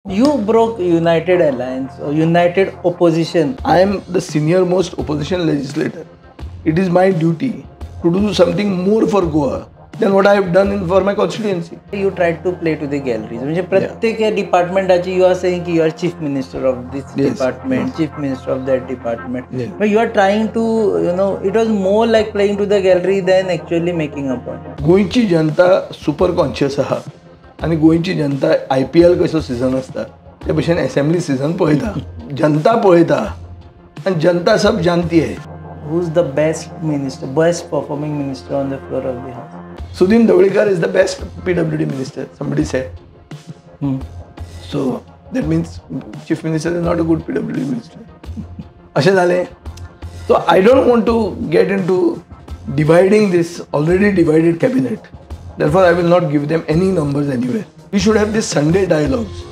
You broke United Alliance or United Opposition. I am the senior most opposition legislator. It is my duty to do something more for Goa than what I have done for my constituency. You tried to play to the galleries. म्हणजे प्रत्येक डिपार्टमेंटाची you are saying की you are chief minister of this department, chief minister of that department. But you are trying to, it was more like playing to the gallery than actually making a point. गोंयची जनता super conscious आहा आणि गोंयची जनता IPL कसो season आसता ते भशेन assembly season पळयता. जनता पळयता आणि जनता सब जानती है. Who's the best minister, best performing minister on the floor of the house? Sudhin Dhavlikar is the best PWD minister, somebody said. So that means chief minister is not a good PWD minister. अशें जालें. So I don't want to get into dividing this already divided cabinet. Therefore I will not give them any numbers anywhere. We should have this Sunday dialogues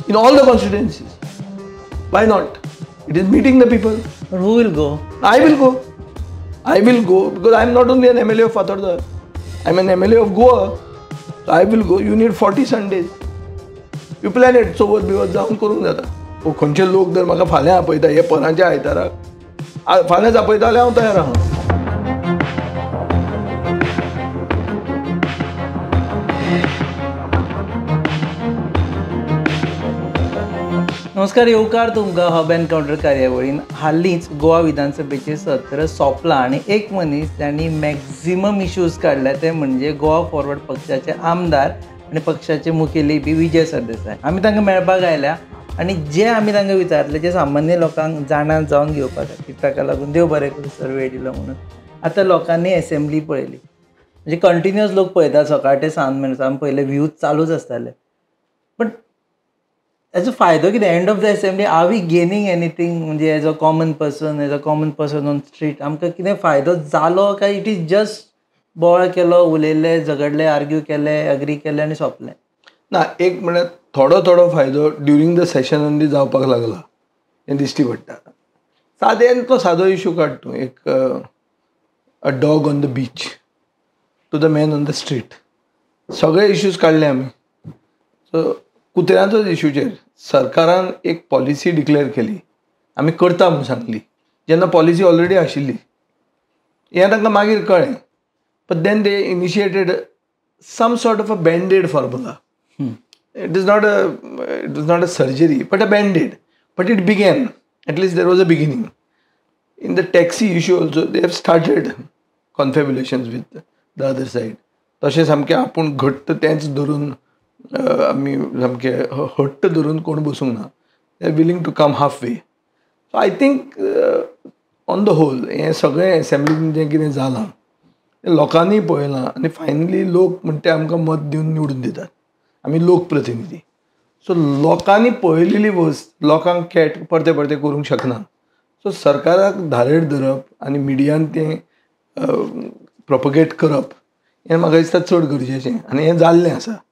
in all the constituencies. Why not? It is meeting the people. But who will go? I will go. I will go because I am not only an MLA of Fatarda. I am an MLA of Goa. So I will go. You need 40 Sundays. You plan it. So what जाऊन करूंक जाता. हो खंयचे लोक जर म्हाका फाल्यां आपयता हे परांच्या आयताराक फाल्यांच आपयता जाल्यार हांव तयार आहा. नमस्कार, येवकार तुमकां हब एनकाउंटर कार्यावळीन. हालींच गोवा विधानसभेचें सत्र सोंपलां आनी एक मनीस तांणी मॅक्झिमम इश्यूज काडल्या ते म्हणजे गोवा फॉरवर्ड पक्षाचे आमदार आनी पक्षाचे मुखेली बी विजय सरदेसाय. आमी तांकां मेळपाक आयल्या आनी जे आमी तांकां विचारलें जे सामान्य लोकांक जाणां जावन घेवपा खातीर, ताका लागून देव बरें करूं सर वेळ दिलो म्हणून. आतां लोकांनी असेंब्ली पळयली, म्हणजे कंटिन्युअस लोक पळयतात सकाळ ते सांज मेरेन. आमी पयले व्ह्यूज चालूच आसताले. बट एज अ फायदो कितें? End of the assembly are we gaining anything? म्हणजे as a common person on street आमकां कितें फायदो जालो काय इट इज जस्ट बोवाळ केलो, उलयले, झगडले, आर्ग्यू केले, अग्री केले आनी सोंपलें? ना, एक म्हणल्यार थोडो फायदो ड्युरींग द सेशनांनी जावपाक लागला हें दिश्टी पडटा. तो सादो इशू काड तूं, एक a dog on the beach to the man on the street. सगळे इश्यूज काडले आमी. सो कुत्र्यांचोच इश्यूचेर सरकारान एक पॉलिसी डिक्लेअर केली, आमी करता म्हणून सांगली, जेन्ना पॉलिसी ऑलरेडी आशिल्ली. हें तांकां मागीर कळ्ळें. But then they initiated some sort of a bandaid formula. It is not a surgery but a bandaid. But it began. At least there was a beginning. In the taxi issue also they have started confabulations with the other side. तशें सामकें आपूण घट्ट तेंच धरून आमी सामके हट्ट धरून कोण बसूंक ना. They are willing to come half way. So I think on the whole हें सगळें असेंब्लीन जें कितें जालां तें लोकांनी पळयलां आनी फायनली लोक म्हणटा आमकां मत दिवन निवडून दितात. आमी लोकप्रतिनिधी. सो लोकांनी पळयलेली वस्त लोकांक परते करूंक शकना. सो सरकाराक धारेर धरप आनी मिडियान तें प्रोपगेट करप हें म्हाका दिसता चड गरजेचें आनी हें जाल्लें आसा.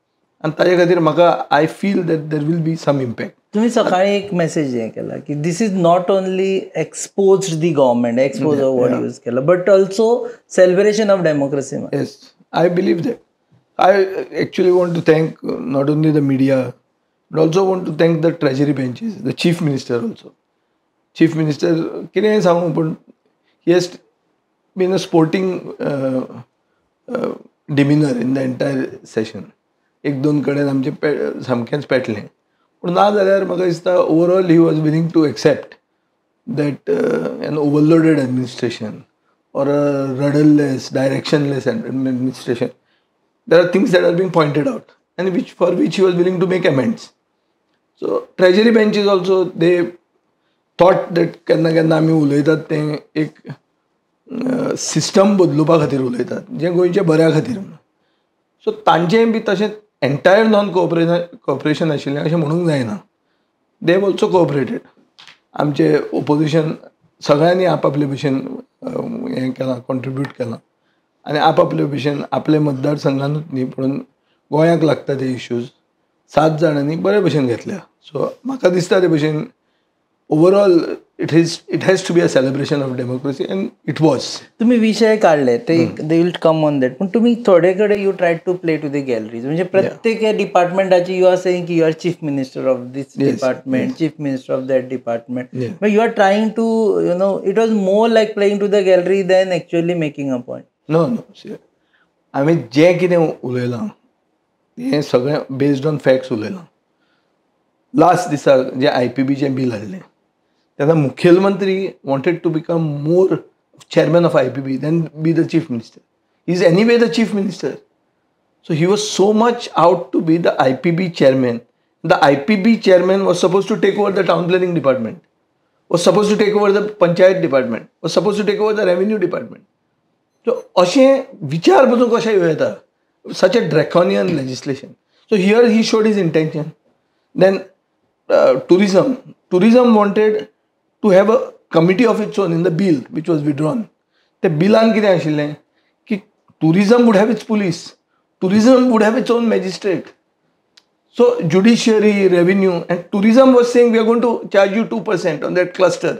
आनी ताजे खातीर म्हाका I feel that there will be some impact. तुम्ही सकाळी एक मेसेज हें केला की this is not only expose the government, expose of word use केला, but also celebration of democracy. Yes, I believe that. I actually want to thank not only the media but also want to thank the treasury benches, the chief minister also. Chief minister कितेंय सांगू पूण he has been a sporting demeanour in the entire session. एक दोन कडेन आमचें सामकेंच पेटलें. पूण ना जाल्यार म्हाका दिसता overall he was willing to accept that an overloaded administration or a rudderless, directionless administration. There are things that are being pointed out and for which he was willing to make amends. So treasury benches also, they thought that केन्ना आमी उलयतात तें एक system बदलुपा खातीर उलयतात जें गोंयच्या बऱ्या खातीर. सो तांचें बी तशें एंटायर नॉन कोऑपरेशन आशिल्लें अशें म्हणूंक जायना. They have also cooperated. आमचे ओपोजिशन सगळ्यांनी आपापले भशेन हें केलां, कॉन्ट्रिब्यूट केलां आनी आपापले भशेन आपले मतदारसंघानूच न्ही पूण गोंयाक लागता ते इश्यूज 7 जाणांनी बरे भशेन घेतल्या. सो म्हाका दिसता ते भशेन overall it has to be a celebration of democracy and it was. तुम्ही विषय काढले ते they will come on that, पण तुम्ही थोडेकडे you try to play to the galleries. म्हणजे प्रत्येक डिपार्टमेंटाची यू आर सेइंग की you are chief minister of this department, chief minister of that department, but you are trying to you know it was more like playing to the gallery than actually making a point. No हांवें जें कितें उलयलां हें सगळें based on facts उलयलां. Last दिसाक जें IPBचें बील हाडलें तेन्ना मुखेलमंत्री wanted to become more chairman of IPB than be the chief minister. He is anyway the chief minister. So he was so much out to be the IPB chairman. The IPB chairman was supposed to take over the town planning department, was supposed to take over the panchayat department, was supposed to take over the revenue department. So अशें विचार बसून कशें येता, such a draconian legislation. So here he showed his intention. Then tourism wanted to have a committee of its own in the bill which was withdrawn. The billan कितें आशिल्लें की tourism would have its police, tourism would have its own magistrate. So judiciary, revenue and tourism was saying we are going to charge you 2% on that cluster.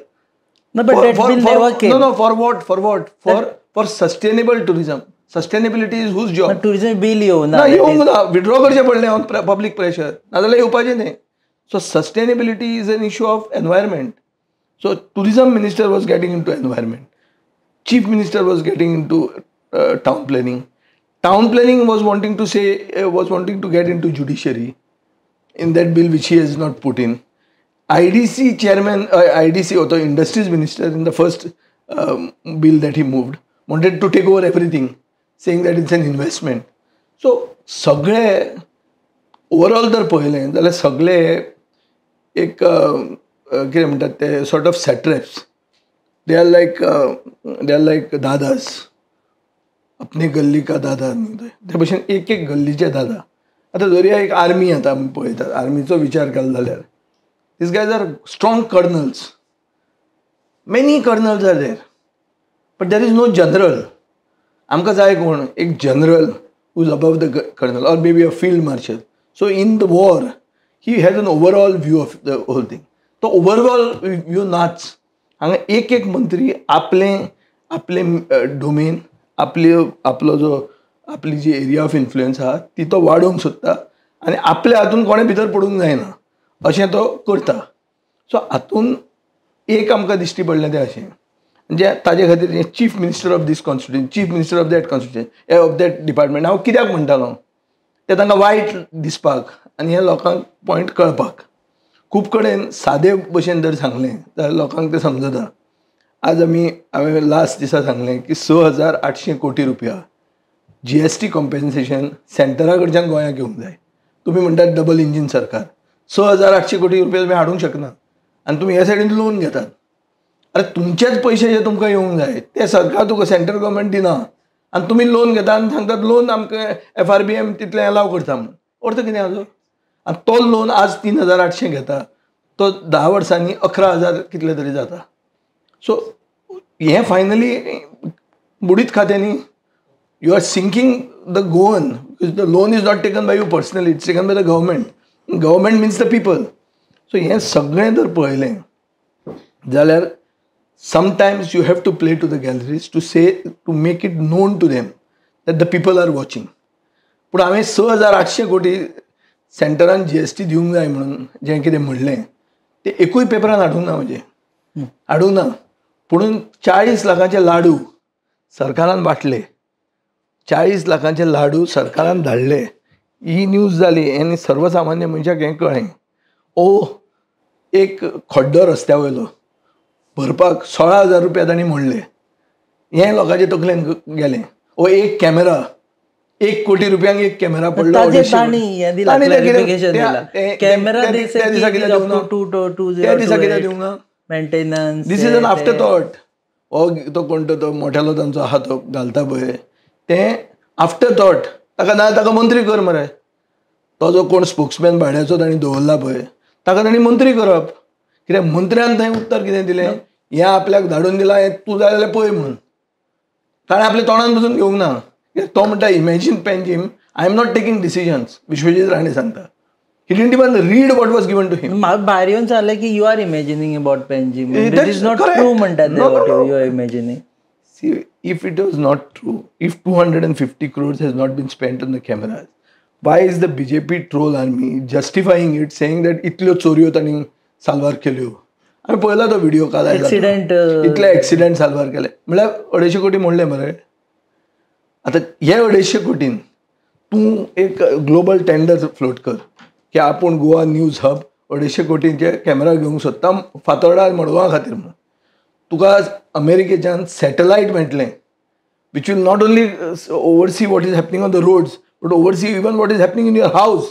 No, but that bill never came. No, for what? For sustainable tourism. Sustainability is whose job? Tourism bill येऊ ना, withdraw करचें पडलें on public pressure, नाजाल्यार येवपाचें न्ही. So sustainability is an issue of environment. So tourism minister was getting into environment, chief minister was getting into town planning. Town planning was wanting to get into judiciary in that bill which he has not put in. IDC chairman, IDC or the industries minister in the first bill that he moved wanted to take over everything, saying that it's an investment. So सगळे overall जर पळयलें जाल्यार सगळे एक कितें म्हणटात ते sort of satraps. They are like dadas, अपने गल्ली का दादा न्ही ते भशेन एक गल्लीचे दादा. आतां दर्या एक आर्मी आतां आमी पळयतात, आर्मीचो विचार केलो जाल्यार this guys are strong colonels, many colonels are there, but there is no general. आमकां जाय कोण एक general who is above the colonel or may be a field marshal. So in the war he has an overall view of the whole thing. तो overall view नाच. हांगा एक मंत्री आपले डोमेन, आपली जी एरिया ऑफ इन्फ्लुयन्स आहा ती तो वाडोवंक सोदता आनी आपल्या हातून कोणें भितर पडूंक जायना अशें तो करता. सो हातून एक आमकां दिश्टी पडलें तें अशें म्हणजे ताजे खातीर chief minister of this constitution, chief minister of that constitution, of that department. हांव कित्याक म्हणटालो तें तांकां वायट दिसपाक आनी हे लोकांक पॉयंट कळपाक. खूब कडेन सादे भशेन जर सांगलें जाल्यार लोकांक तें समजता. आज हांवें लास्ट दिसा सांगलें की 6,800 कोटी रुपया GST कॉम्पेन्सेशन सेंटरा कडच्यान गोंयांक येवंक जाय. तुमी म्हणटात डबल इंजीन सरकार, 6,800 कोटी रुपया तुमी हाडूंक शकना आनी तुमी ह्या सायडीन लोन घेतात. अरे तुमचेच पयशे जे तुमकां येवंक जाय ते सरकार तुका सेंट्रल गव्हर्मेंट दिना आनी तुमी लोन घेता आनी सांगतात लोन आमकां FRBM तितलें अलाव करता म्हणून. अर्थ कितें हाजो? आनी तो लोन आज 3,800 घेता, तो 10 वर्सांनी 11,000 कितले तरी जाता. सो हें फायनली बुडीत खात्यांनी you are sinking the Goan, because the loan is not taken by you personally, it's taken by the government. Government means the people. So हें सगळें जर पळयलें जाल्यार sometimes you have to play to the galleries to make it known to them that the people are watching. पूण हांवें 6,800 कोटी सेंटरान GST दिवंक जाय म्हणून जें कितें म्हणलें तें एकूय पेपरान हाडूंक ना, हाडूंक ना. पुणून 40 लाखांचे लाडू सरकारान वाटले, 40 लाखांचे लाडू सरकारान धाडले. ही न्यूज जाली आनी सर्वसामान्य मनशाक हें कळ्ळें. एक खड्डो रस्त्या वयलो भरपाक 16,000 रुपया तांणी म्हणले. हें लोकांचे तकलेन गेलें. एक कॅमेरा 1 कोटी रुपयांक एक कॅमेरा पडलो. Maintenance this is an after thought. तो कोण तो मोठ्यालो तांचो आहा तो घालता पळय तें आफ्टर थॉट. ताका मंत्री कर मरे. तो जो कोण स्पोक्समॅन भाड्याचो तांणी दवरला पळय ताका तांणी मंत्री करप. कित्याक मंत्र्यान थंय उत्तर कितें दिलें, हें आपल्याक धाडून दिलां, हें तूं जाय जाल्यार पळय म्हणून. ताणें आपल्या तोंडान बसून घेवंक ना. तो म्हणटा imagine Panjim, I am not taking decisions. Vishwajit Rane सांगता He didn't even read what was given to him. भायर येऊन चाललंय की you are imagining about Panjim. That's it is not correct. True म्हणतात No, no, no. You are imagining. See, if it was not true, if 250 crores has not been spent on the cameras, why is the BJP troll army justifying it, saying that इतल्यो चोरयो तांणी साल्वार केल्यो? हांवें पळयला तो video काल Accident, इतले accident साल्वार केले म्हळ्यार 250 कोटी म्हणले मरे. आतां हे 250 कोटीन तूं एक ग्लोबल टेंडर फ्लोट कर की आपूण गोवा न्यूज हब 250 कोटींचे कॅमेरा घेवंक सोदता फातोर्डा मडगांवा खातीर म्हणून. तुका अमेरिकेच्यान सॅटेलायट मेळटलें which will not only oversee what is happening on the roads but oversee even what is happening in your house.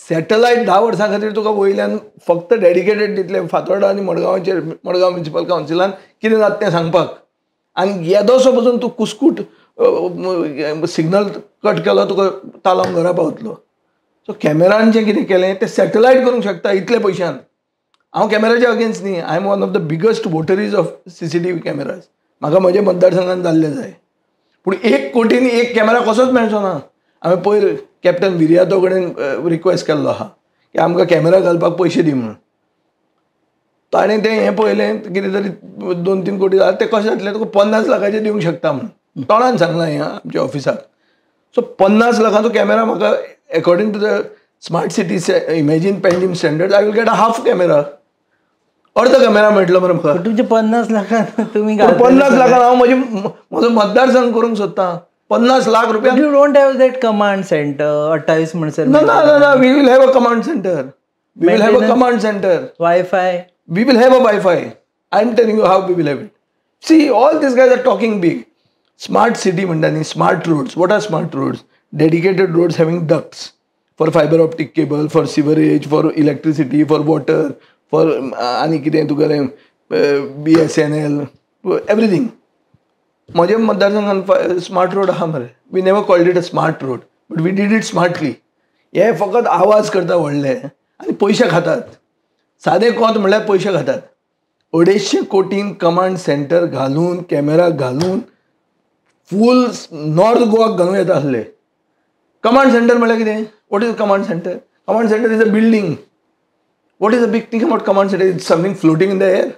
Satellite 10 वर्सां खातीर तुका वयल्यान फक्त डेडिकेटेड दितले फातोर्डा आनी मडगांवचेर. मडगांव म्युनिसिपल कावन्सिलान कितें जाता तें सांगपाक. आनी येदोसो पसून तूं कुस्कूट सिग्नल कट केलो तुका तालावन घरा पावतलो. सो कॅमेरान जें कितें केलें तें सॅटेलायट करूंक शकता इतले पयशान. हांव कॅमेराच्या अगेन्स्ट न्ही. I am one of the biggest votaries of CCTV cameras. म्हाका म्हज्या मतदारसंघान जाल्ले जाय. पूण 1 कोटींनी एक कॅमेरा कसोच मेळचो ना. हांवें पयर कॅप्टन विर्यातो कडेन रिक्वेस्ट केल्लो आहा की आमकां कॅमेरा घालपाक पयशे दी म्हणून. ताणें तें हें पळयलें कितें तरी 2-3 कोटी जाता. तें कशें जातलें तुका 50 लाखाचे दिवंक शकता म्हणून तोंडान सांगलां हें आमच्या ऑफिसाक. सो 50 लाखाचो कॅमेरा म्हाका according to the smart city imagine Panjim standard I will get a half camera. अर्ध कॅमेरा मेळटलो मरे म्हाका. तुमचे 50 लाखान तुम्ही 50 लाखान हांव म्हजो मतदारसंघ करूंक सोदतां. 50 लाख रुपया. You don't have that command centre 28 म्हणसर. No, we will have a command center. We will have a command center. Wi-Fi. We will have a Wi-Fi. I'm telling you how we will have it. See, all these guys are talking big. Smart city म्हणटानी smart roads. What are smart roads? Dedicated roads having ducts for fiber optic cable, for sewerage, for electricity, for water, for आणि कितें तुगेलें BSNL, everything. म्हज्या मतदारसंघान smart road आहा मरे. We never called it a smart road but we did it smartly. हे फकत आवाज करता व्हडले आनी पयशे खातात. सादें कोंत म्हणल्यार पयशे खातात. 250 कोटीन कमांड सेंटर घालून कॅमेरा घालून फूल नॉर्थ गोवाक घालूं येता आसले. कमांड सेंटर म्हणल्यार कितें? What is command centre? Command centre is a building. What is a big thing about command centre? It's something floating in the air?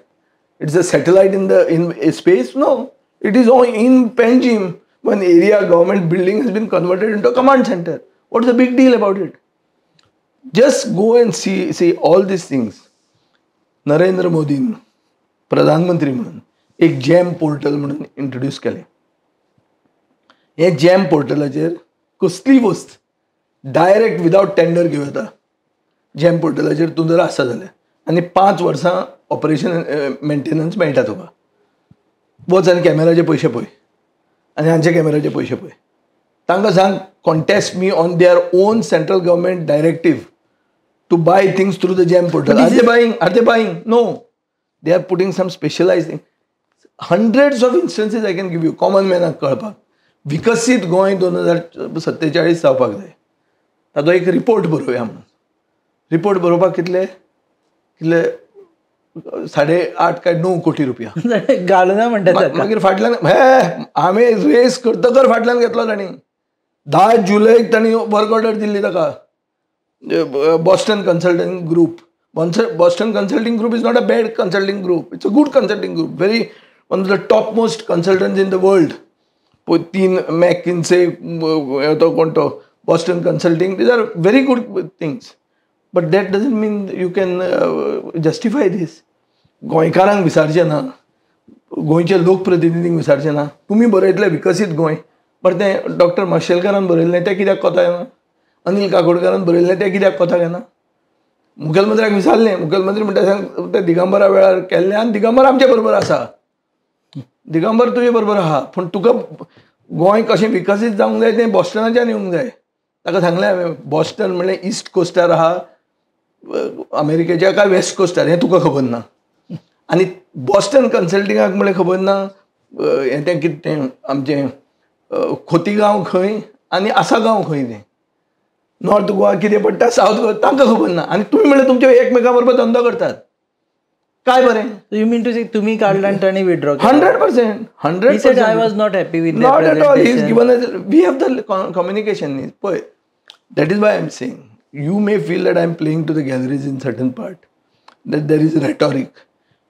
It's a satellite in space? No. It is all in Panjim. One area government building has been converted into a command center. What is the big deal about it? Just go and see all these things. Narendra Modi, Pradhan Mantri म्हणून एक jam portal म्हणून introduce केलें. हे jam पोर्टलाचेर कसली वस्त direct without tender घेवं येता. Jam पोर्टलाचेर तूं जर आसा जाल्यार आनी 5 वर्सां ऑपरेशन मेंटेनन्स मेळटा तुका. वच आनी कॅमेराचे पयशे पळय आनी हांचे कॅमेराचे पयशे पळय. तांकां सांग contest me on their own central government directive to buy things through the GeM portal. Are they buying? No. They are putting some specialised thing. Hundreds of instances I can give you common मॅनाक कळपाक. विकसीत गोंय 2047 जावपाक जाय. ताचो एक report बरोवया म्हणून. Report बरोवपाक कितले 8.5 काय 9 कोटी रुपया घालूना म्हणटात. मागीर फाटल्यान हांवें रेस करतकर फाटल्यान घेतलो तांणी. 10 जुलैक तांणी वर्क ऑर्डर दिल्ली ताका. Boston Consulting Group. Boston Consulting Group is not a bad consulting group. It's a good consulting group. Very one of the top most consultants in the world. 3 McKinsey तो कोण तो Boston Consulting. These are very good things. But that doesn't mean you can justify this. गोंयकारांक विचारचें ना. गोंयच्या लोकप्रतिनिधींक विचारचें ना. तुमी बरयतले विकसीत गोंय बट तें डॉक्टर माशेलकारान बरयल्लें तें कित्याक कोता येना? अनिल काकोडकरान बरयल्लें तें कित्याक कोताक येना? मुखेलमंत्र्याक विचारलें. मुखेलमंत्री म्हणटा सांग तें दिगंबरा वेळार केल्लें आनी दिगंबर आमचे बरोबर आसा. दिगंबर तुजे बरोबर आहा पूण तुका गोंय कशें विकसीत जावंक जाय तें बॉस्टनाच्यान येवंक जाय. ताका सांगलें हांवें बॉस्टन म्हणल्यार ईस्ट कोस्टार आहा अमेरिकेच्या काय वेस्ट कोस्टार हें तुका खबर ना. आनी बॉस्टन कन्सल्टिंगाक म्हळ्यार खबर ना हें तें कितें तें आमचें खोतीगांव खंय आनी आसागांव खंय तें. नॉर्थ गोवा कितें पडटा सावथ गोवा तांकां खबर ना. आनी तुमी म्हळ्यार तुमचे एकमेका बरोबर धंदो करतात. काय बरें? यू मीन टू से तुम्ही काढला आणि ताणी विथड्रॉ केला? 100%. 100%. He said I was not happy with Not the at all. He is presentation. given us. We have the communication. That is why I am saying you may feel that I'm playing to the galleries in certain part, that there is rhetoric,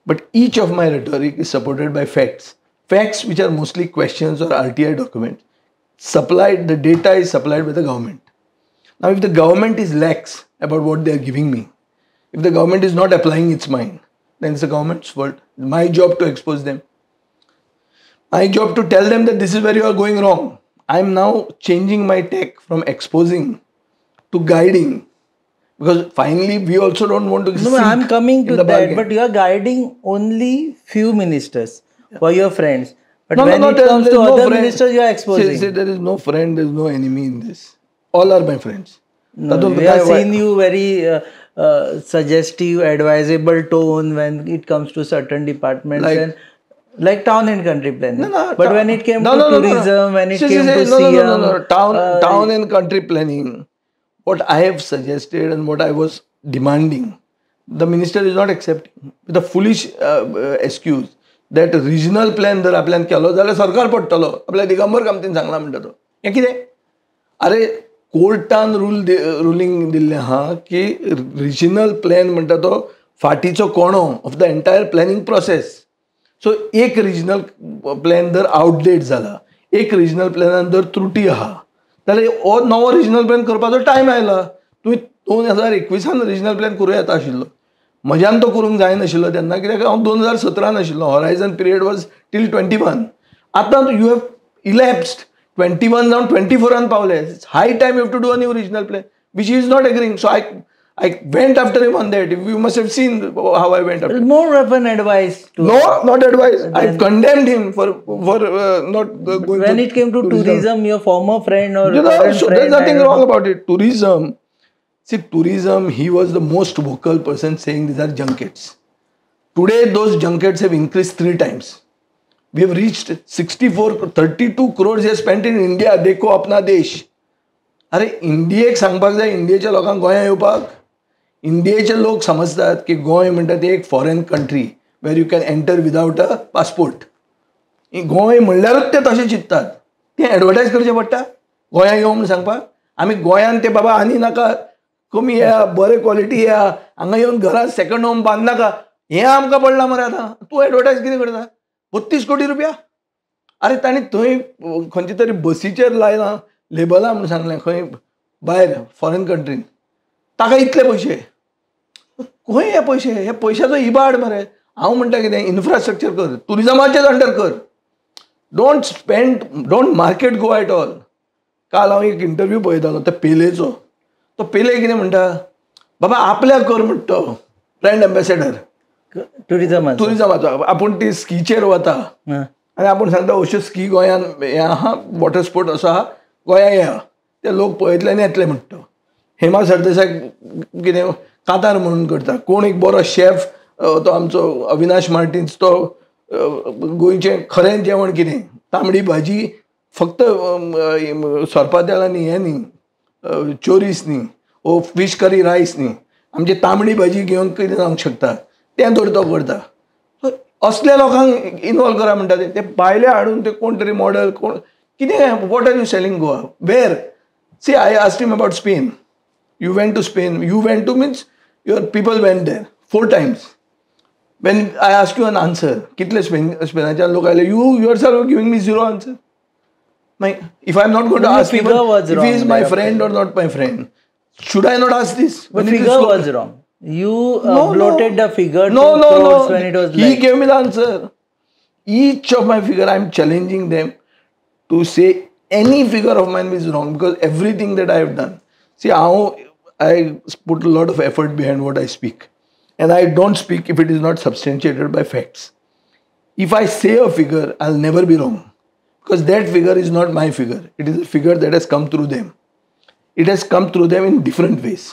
but each of my rhetoric is supported by facts. Facts which are mostly questions or RTI documents. The data is supplied by the government. Now, if the government is lax about what they are giving me, if the government is not applying its mind, then it's the government's fault. It's my job to expose them. My job to tell them that this is where you are going wrong. I'm now changing my take from exposing to guiding, because finally we also don't want to. No, I'm coming to that, but you are guiding only few ministers for your friends. But when it comes to other ministers, you are exposing. See, there is no friend, there is no enemy in this. All are my friends. No, we have seen you very suggestive, advisable tone when it comes to certain departments, like town and country planning. But when it came to tourism, when it came to CM, town and country planning, what I have suggested and what I was demanding, the minister is not accepting. With a foolish excuse that regional plan जर आपल्यान केलो जाल्यार सरकार पडटलो. आपल्या दिगंबर कामतीन सांगला म्हणटा तो. हें कितें? अरे कोर्टान रुलींग दिल्लें आहा की रिजनल प्लॅन म्हणटा तो फाटीचो कोणो of the entire planning process. So एक रिजनल प्लॅन जर आउटडेट जाला, एक रिजनल प्लॅनान जर त्रुटी आहा, जाल्यार हो नवो रिजनल प्लॅन करपाचो टायम आयला. तुवें 2021 रिजनल प्लॅन करूं येता आशिल्लो. म्हज्यान तो करूंक जायनाशिल्लो तेन्ना, कित्याक हांव 2017 आशिल्लो. Horizon period was till 21. आतां यू हॅव इलॅप्स्ड 21 जावन 24 पावले. It's high time you have to do a new regional plan, which is not agreeing. So I went after him on that. You must have seen how I went after him. More of an advice. No, not advice. I condemned him for not going. When it came to tourism, your former friend or current friend, there's nothing wrong about it. Tourism. See, tourism, he was the most vocal person saying these are junkets. Today, those junkets have increased 3 times. We have reached 32 crores he has spent in India. Dekho apna desh. अरे इंडियेक सांगपाक जाय, इंडियेच्या लोकांक गोंया येवपाक. इंडियेचे लोक समजतात की गोंय म्हणटा ते एक foreign country where you can enter without a passport. Goem म्हणल्यारूच ते तशें चिंततात. तें एडवर्टायज करचें पडटा गोंया यो म्हूण सांगपाक. आमी गोंयान ते बाबा आनी नाका, कमी येया, बरे क्वॉलिटी येया, हांगा येवन घरांत सेकंड होम बांदनाका, हें आमकां पडलां मरे. आतां तूं एडवर्टायज कितें करता? 32 कोटी रुपया. अरे तांणी थंय खंयचे तरी बसीचेर लायलां लेबलां म्हणून सांगलें खंय भायर फॉरेन कंट्रीन, ताका इतले पयशे. खंय हे पयशे? हे पयशाचो इबाड मरे. हांव म्हणटा कितें, इन्फ्रास्ट्रक्चर कर, टुरिजमाचेच अंडर कर. Don't market Goa at all. काल हांव एक इंटरव्यू पळयतालो त्या पेलेचो. तो पेले कितें म्हणटा, बाबा आपल्याक कर म्हणटा तो ब्रँड एम्बेसेडर टुरिजमाचो. आपूण ती स्कीचेर वता आनी आपूण सांगता अश्यो स्की गोंयान हें आहा, वॉटर स्पोर्ट असो आहा, गोंया या, ते लोक पळयतले आनी येतले म्हणटा. हेमा सरदेसाय कितें कातार म्हणून करता. कोण एक बरो शेफ, तो आमचो अविनाश मार्टिन्स, तो गोंयचें खरें जेवण कितें, तांबडी भाजी फक्त सोरपातेल आनी हें न्ही, चोरीस न्ही, ओ फीश करी रायस न्ही, आमची तांबडी भाजी घेवन कितें जावंक शकता तें तर तो करता. असल्या लोकांक इनवॉल्व करा म्हणटा ते भायले हाडून ते कोण तरी मॉडल कोण कितें, what are you selling Goa, where? See, I asked him about Spain. You went to Spain. You went to means your people went there 4 times. When I asked you an answer, कितले स्पेनाचे लोक आयले, you yourself are giving me 0 answer. If I'm not going to ask him if he is my friend or not my friend, should I not ask this? The figure was wrong. You bloated the figure. No. When it was he gave me the answer. Each of my figure, I'm challenging them to say any figure of mine is wrong, because everything that I have done. See, I put a lot of effort behind what I speak. And I don't speak if it is not substantiated by facts. If I say a figure, I'll never be wrong. Because that figure is not my figure. It is a figure that has come through them. It has come through them in different ways.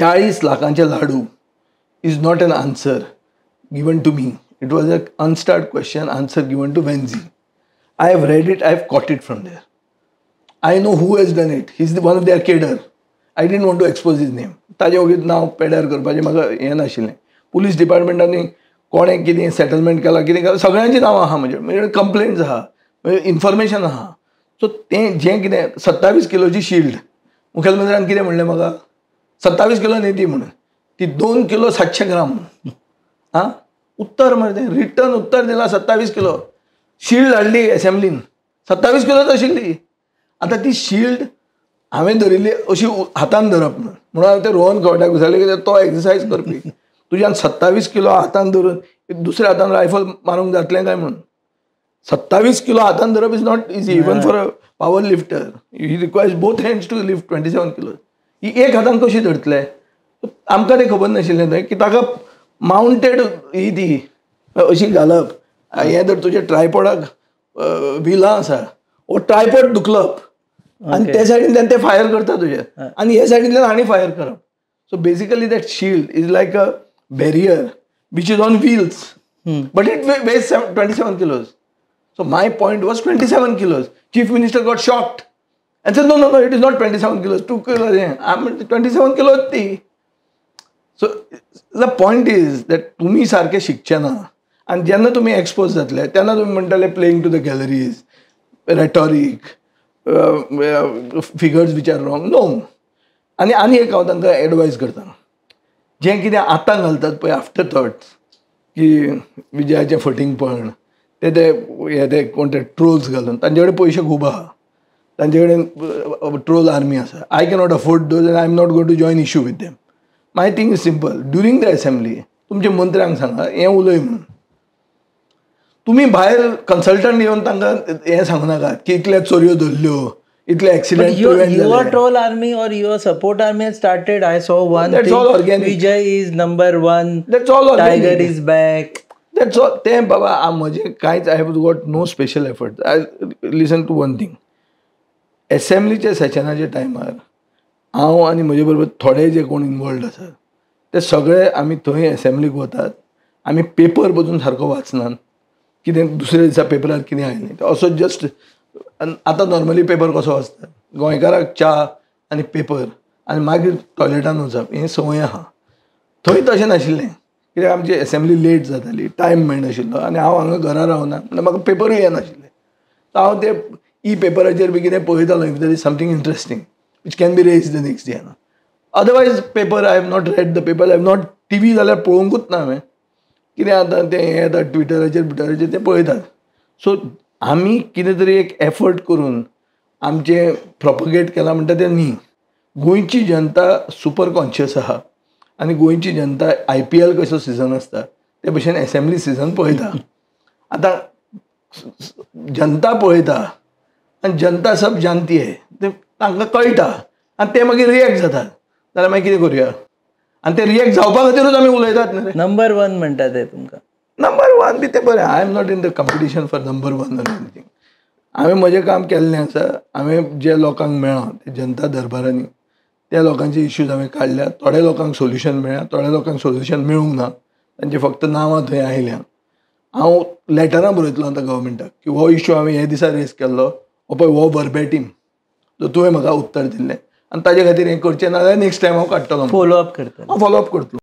40 लाखांचे लाडू is not an answer given to me. It was an unstarred question, answer given to Wenzi. I have read it, I have caught it from there. I know who has done it. He's one of their cadre. I didn't want to expose his name. ताजे ओगीत नांव पेड्यार करपाचें म्हाका हें नाशिल्लें. Police डिपार्टमेंटांनी कोणें कितें settlement केलां, कितें केलां, सगळ्यांची नांवां आहा म्हणजे कंप्लेंट्स आहा, इन्फॉर्मेशन आहा. सो तें जें कितें 27 किलोची शिल्ड मुखेलमंत्र्यान कितें म्हणलें म्हाका 27 किलो न्ही ती म्हणून ती 2 किलो 700 ग्राम आं उत्तर मरे रिटर्न उत्तर दिलां 27 किलो शिल्ड हाडली एसेंब्लीन 27 किलोच आशिल्ली आतां ती शिल्ड हांवें धरिल्ली अशी हातान धरप म्हणून हांवें ते रोहन खंवट्याक विचारलें की तो एक्सरसायज करपी तुज्यान 27 किलो हातान धरून दुसऱ्या हातान रायफल मारूंक जातलें काय म्हणून 27 किलो हातान धरप is not easy even for a power lifter he requires both hands to lift 27 kilo ही एक हातान कशी धरतले आमकां तें खबर नाशिल्लें थंय की ताका माउंटेड ही ती अशी घालप हें जर तुज्या ट्रायपॉडाक व्हिलां आसा वो ट्रायपॉड दुखलप आनी त्या सायडींतल्यान ते फायर करता तुजे आनी हे सायडींतल्यान आनी फायर करप so basically that shield is like a barrier which is on wheels but it weighs 27 kilos. So my point was 27 kilos. Chief Minister got shocked and said, no, it is not 27 kilos, 2 kilos. I'm 27 kilos. So the point is that तुम्ही सारखे शिकचे ना आणि जेन्ना तुम्ही expose जातले तेन्ना तुम्ही म्हणटाले playing to the galleries rhetoric figures which are wrong no आनी एक हांव तांकां एडवायज करता जें कितें आतां घालतात पळय आफ्टर थॉट्स की विजयाचें फटींगपण ते कोण ते ट्रोल्स घालून तांचे कडेन पयशे खूब आहा तांचे कडेन ट्रोल आर्मी आसा I cannot afford those and I am not going to join issue with them my thing is simple during the assembly तुमच्या मंत्र्यांक सांगा हें उलय म्हणून तुम्ही भायर कन्सल्टंट येवन तांकां हें सांगू नाकात की इतल्या चोरयो धरल्यो इतले accident your troll army or your support army has started. I saw one That's thing. all organic. Vijay is number 1. That's all organic. Tiger is back. That's all. ते बाबा म्हजे कांयच I have got no special effort I listen to one thing एसेंब्लीच्या सेशनाच्या टायमार हांव आनी म्हजे बरोबर थोडे जे कोण इनवॉल्ड आसात ते सगळे आमी थंय एसेंब्लीक वतात आमी पेपर बसून सारको वाचनात कितें दुसऱ्या दिसा पेपरार कितें आयलें असो जस्ट आतां नॉर्मली पेपर कसो वाचतात गोंयकाराक च्या आनी पेपर आनी मागीर टॉयलेटान वचप हें संवय आहा थंय तशें नाशिल्लें कित्याक आमची एसेंब्ली लेट जाताली टायम मेळनाशिल्लो आनी हांव हांगा घरा रावना म्हणल्यार म्हाका पेपरूय येनाशिल्ले हांव ते ई पेपराचेर बी कितें पळयतालो if there is something interesting which can be raise the next day otherwise paper I have not read the paper I have not T V जाल्यार पळोवंकूच ना हांवें कितें आतां तें हें येता ट्विटराचेर ते पळयतात सो आमी कितें तरी एक एफर्ट करून आमचें प्रोपगेट केलां म्हणटा तें न्ही गोंयची जनता सुपर कॉन्शियस आहा आनी गोंयची जनता IPL कसो सिजन आसता ते भशेन एसेंब्ली सिजन पळयता आतां जनता पळयता आनी जनता सब जानती है ते तांकां कळटा आनी ते मागीर रिएक्ट जातात जाल्यार मागीर कितें करुया आनी ते रिएक्ट जावपा खातीरूच आमी उलयतात न्ही नंबर 1 म्हणटा ते तुमकां नंबर 1 बी ते बरें I am not in the competition for number 1 or anything हांवें म्हजें काम केल्लें आसा हांवें जे लोकांक मेळ्ळा ते जनता दरबारांनी त्या लोकांचे इश्यूज हांवें काडल्या थोड्या लोकांक सोल्युशन मेळ्ळां थोड्या लोकांक सोल्युशन मेळूंक ना तांचे फक्त नांवां थंय आयल्या हांव लेटरां बरयतलो आतां गव्हर्मेंटाक की हो इश्यू हांवें हे दिसा रेज केल्लो हो पळय हो वर्बेटीम सो तुवें म्हाका उत्तर दिल्लें आनी ताजे खातीर हें करचें ना जाल्यार नेक्स्ट टायम हांव काडटलो फॉलोअप करता हांव फॉलोअप करतलो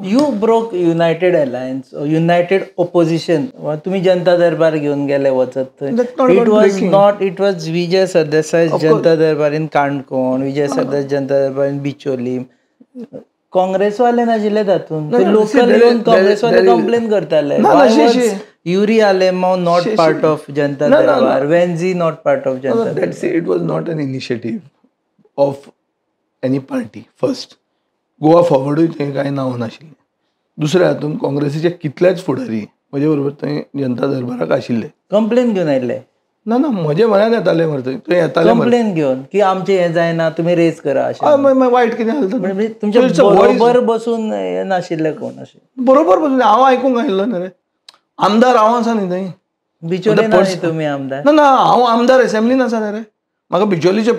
You broke United Alliance or United Opposition. तुम्ही जनता दरबार घेऊन गेले वचत it was Vijay Sardesai's जनता दरबार in काणकोण Vijay Sardesai जनता दरबार in बिचोली काँग्रेसवाले नाशिल्ले तातूंत ते लोकल येवन काँग्रेसवाले कंप्लेन करताले Yuri Alemao not part of janata darbar Venzy not part of janata darbar it was not an initiative of any party first Goa फॉरवर्डूय थंय कांय नांव नाशिल्लें दुसऱ्या हातून काँग्रेसीचे कितलेच फुडारी म्हजे बरोबर थंय जनता दरबाराक आशिल्ले कंप्लेन घेवन आयिल्ले ना म्हजे म्हऱ्यान येताले मरे थंय येताले कंप्लेन घेवन की आमचें हें जायना तुमी रेज करा अशें वायट कितें जालें तुमच्या बरोबर बसून हें नाशिल्ले कोण अशें बरोबर बसून हांव आयकूंक आयिल्लो न्ही रे आमदार हांव आसा न्ही थंय बिचोले ना तुमी आमदार ना हांव आमदार एसेंब्लीन आसा न्ही रे म्हाका बिचोलीचे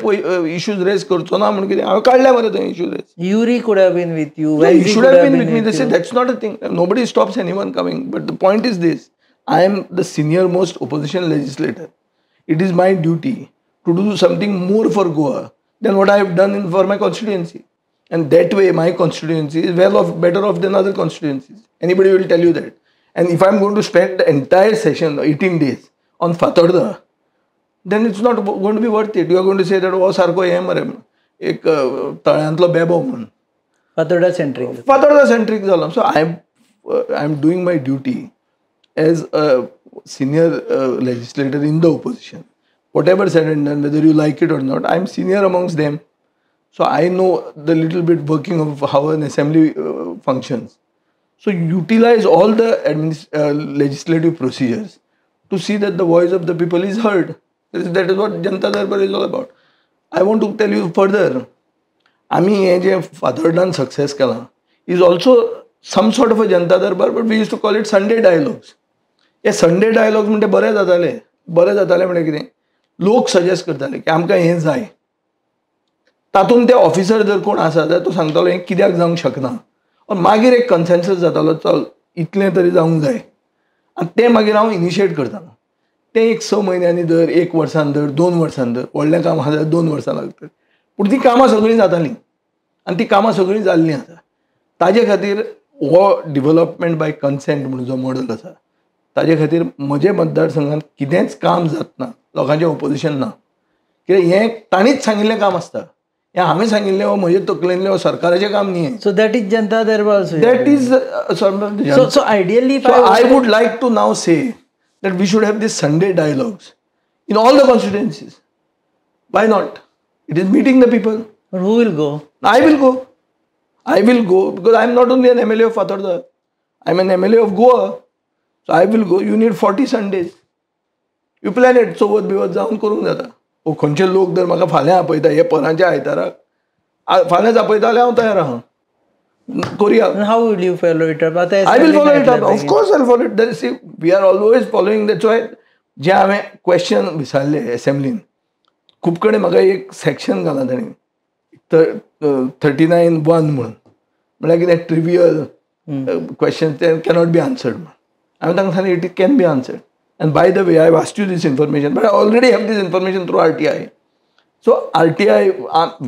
इश्यूज रेज करचो ना म्हणून कितें हांवें काडल्या मरे थंय इश्यूज रेज युरी could have been with you you should have been with me they say that's not a thing nobody stops anyone coming but the point is this I am the senior most opposition legislator it is my duty to do something more for Goa than what I have done for my constituency. And that way, my constituency is better off than other constituencies. Anybody will tell you that. And if I'm going to spend the entire session, 18 days, on Fatorda, then it's not going to be worth it. You are going to say that, oh, सारको हे मरे एक तळ्यांतलो बेबो म्हणून. Fatorda centric. Fatorda centric झालो. So I'm doing my duty as a senior legislator in the opposition. Whatever said and done, whether you like it or not, I'm senior amongst them. So I know the little bit working of how an assembly functions. So utilize all the legislative procedures to see that the voice of the people is heard. That is what Janata Darbar is all about. I want to tell you further. आम्ही हे जे फातोर्डान success केला is also some sort of a Janata Darbar, but we used to call it Sunday dialogues. हे Sunday dialogues म्हणजे बरे जाताले म्हणजे कितें लोक suggest करताले की आमकां हें जाय. तातूंत ते ऑफिसर जर कोण आसा जाल्यार तो सांगतालो हें कित्याक जावंक शकना. मागीर एक कन्सेन्सस जातालो चल इतलें तरी जावंक जाय आनी तें मागीर हांव इनिशिएट करतालो. तें एक 6 म्हयन्यांनी धर 1 वर्सान धर 2 वर्सान धर व्हडलें काम आसा जाल्यार 2 वर्सां लागतात. पूण ती कामां सगळीं जातालीं आनी ती कामां सगळीं जाल्लीं आसा. ताजे खातीर हो डिव्हलपमेंट बाय कन्सेंट म्हणून जो मॉडल आसा ताजे खातीर म्हजे मतदारसंघांत कितेंच काम जातना लोकांचें ओपोजिशन ना. कित्याक हें तांणीच सांगिल्लें काम आसता. हें हांवें सांगिल्लें हो म्हजे तकलेंतलें हो सरकाराचें काम न्ही. So that is Janata Darbar also. That is so ideally if I would like to now say that we should have these Sunday dialogues in all the constituencies. Why not? It is meeting the people. But who will go? I will go. I will go because I am not only an MLA of Fatorda. I am an MLA of Goa. So I will go. You need 40 Sundays. You plan it. सोबत बिवत जावन करूंक जाता. ओ खंयचे लोक जर म्हाका फाल्यां आपयता हे परांच्या आयताराक फाल्यांच आपयता जाल्यार हांव तयार आहा. कोरया. And how will you follow it up? I will follow it up. Of course I'll follow it. There is, we are always following. That's why जे हांवें क्वेश्चन विचारले असेंब्लीन खूब कडेन म्हाका एक सेक्शन घाला ताणें 39(1) म्हणून म्हळ्यार कितें ट्रिवियल क्वेश्चन ते कॅनॉट बी आन्सर्ड म्हणून हांवें तांकां सांगलें it can be answered. And by the way, I have asked you this information, but I already have this information through RTI. So RTI,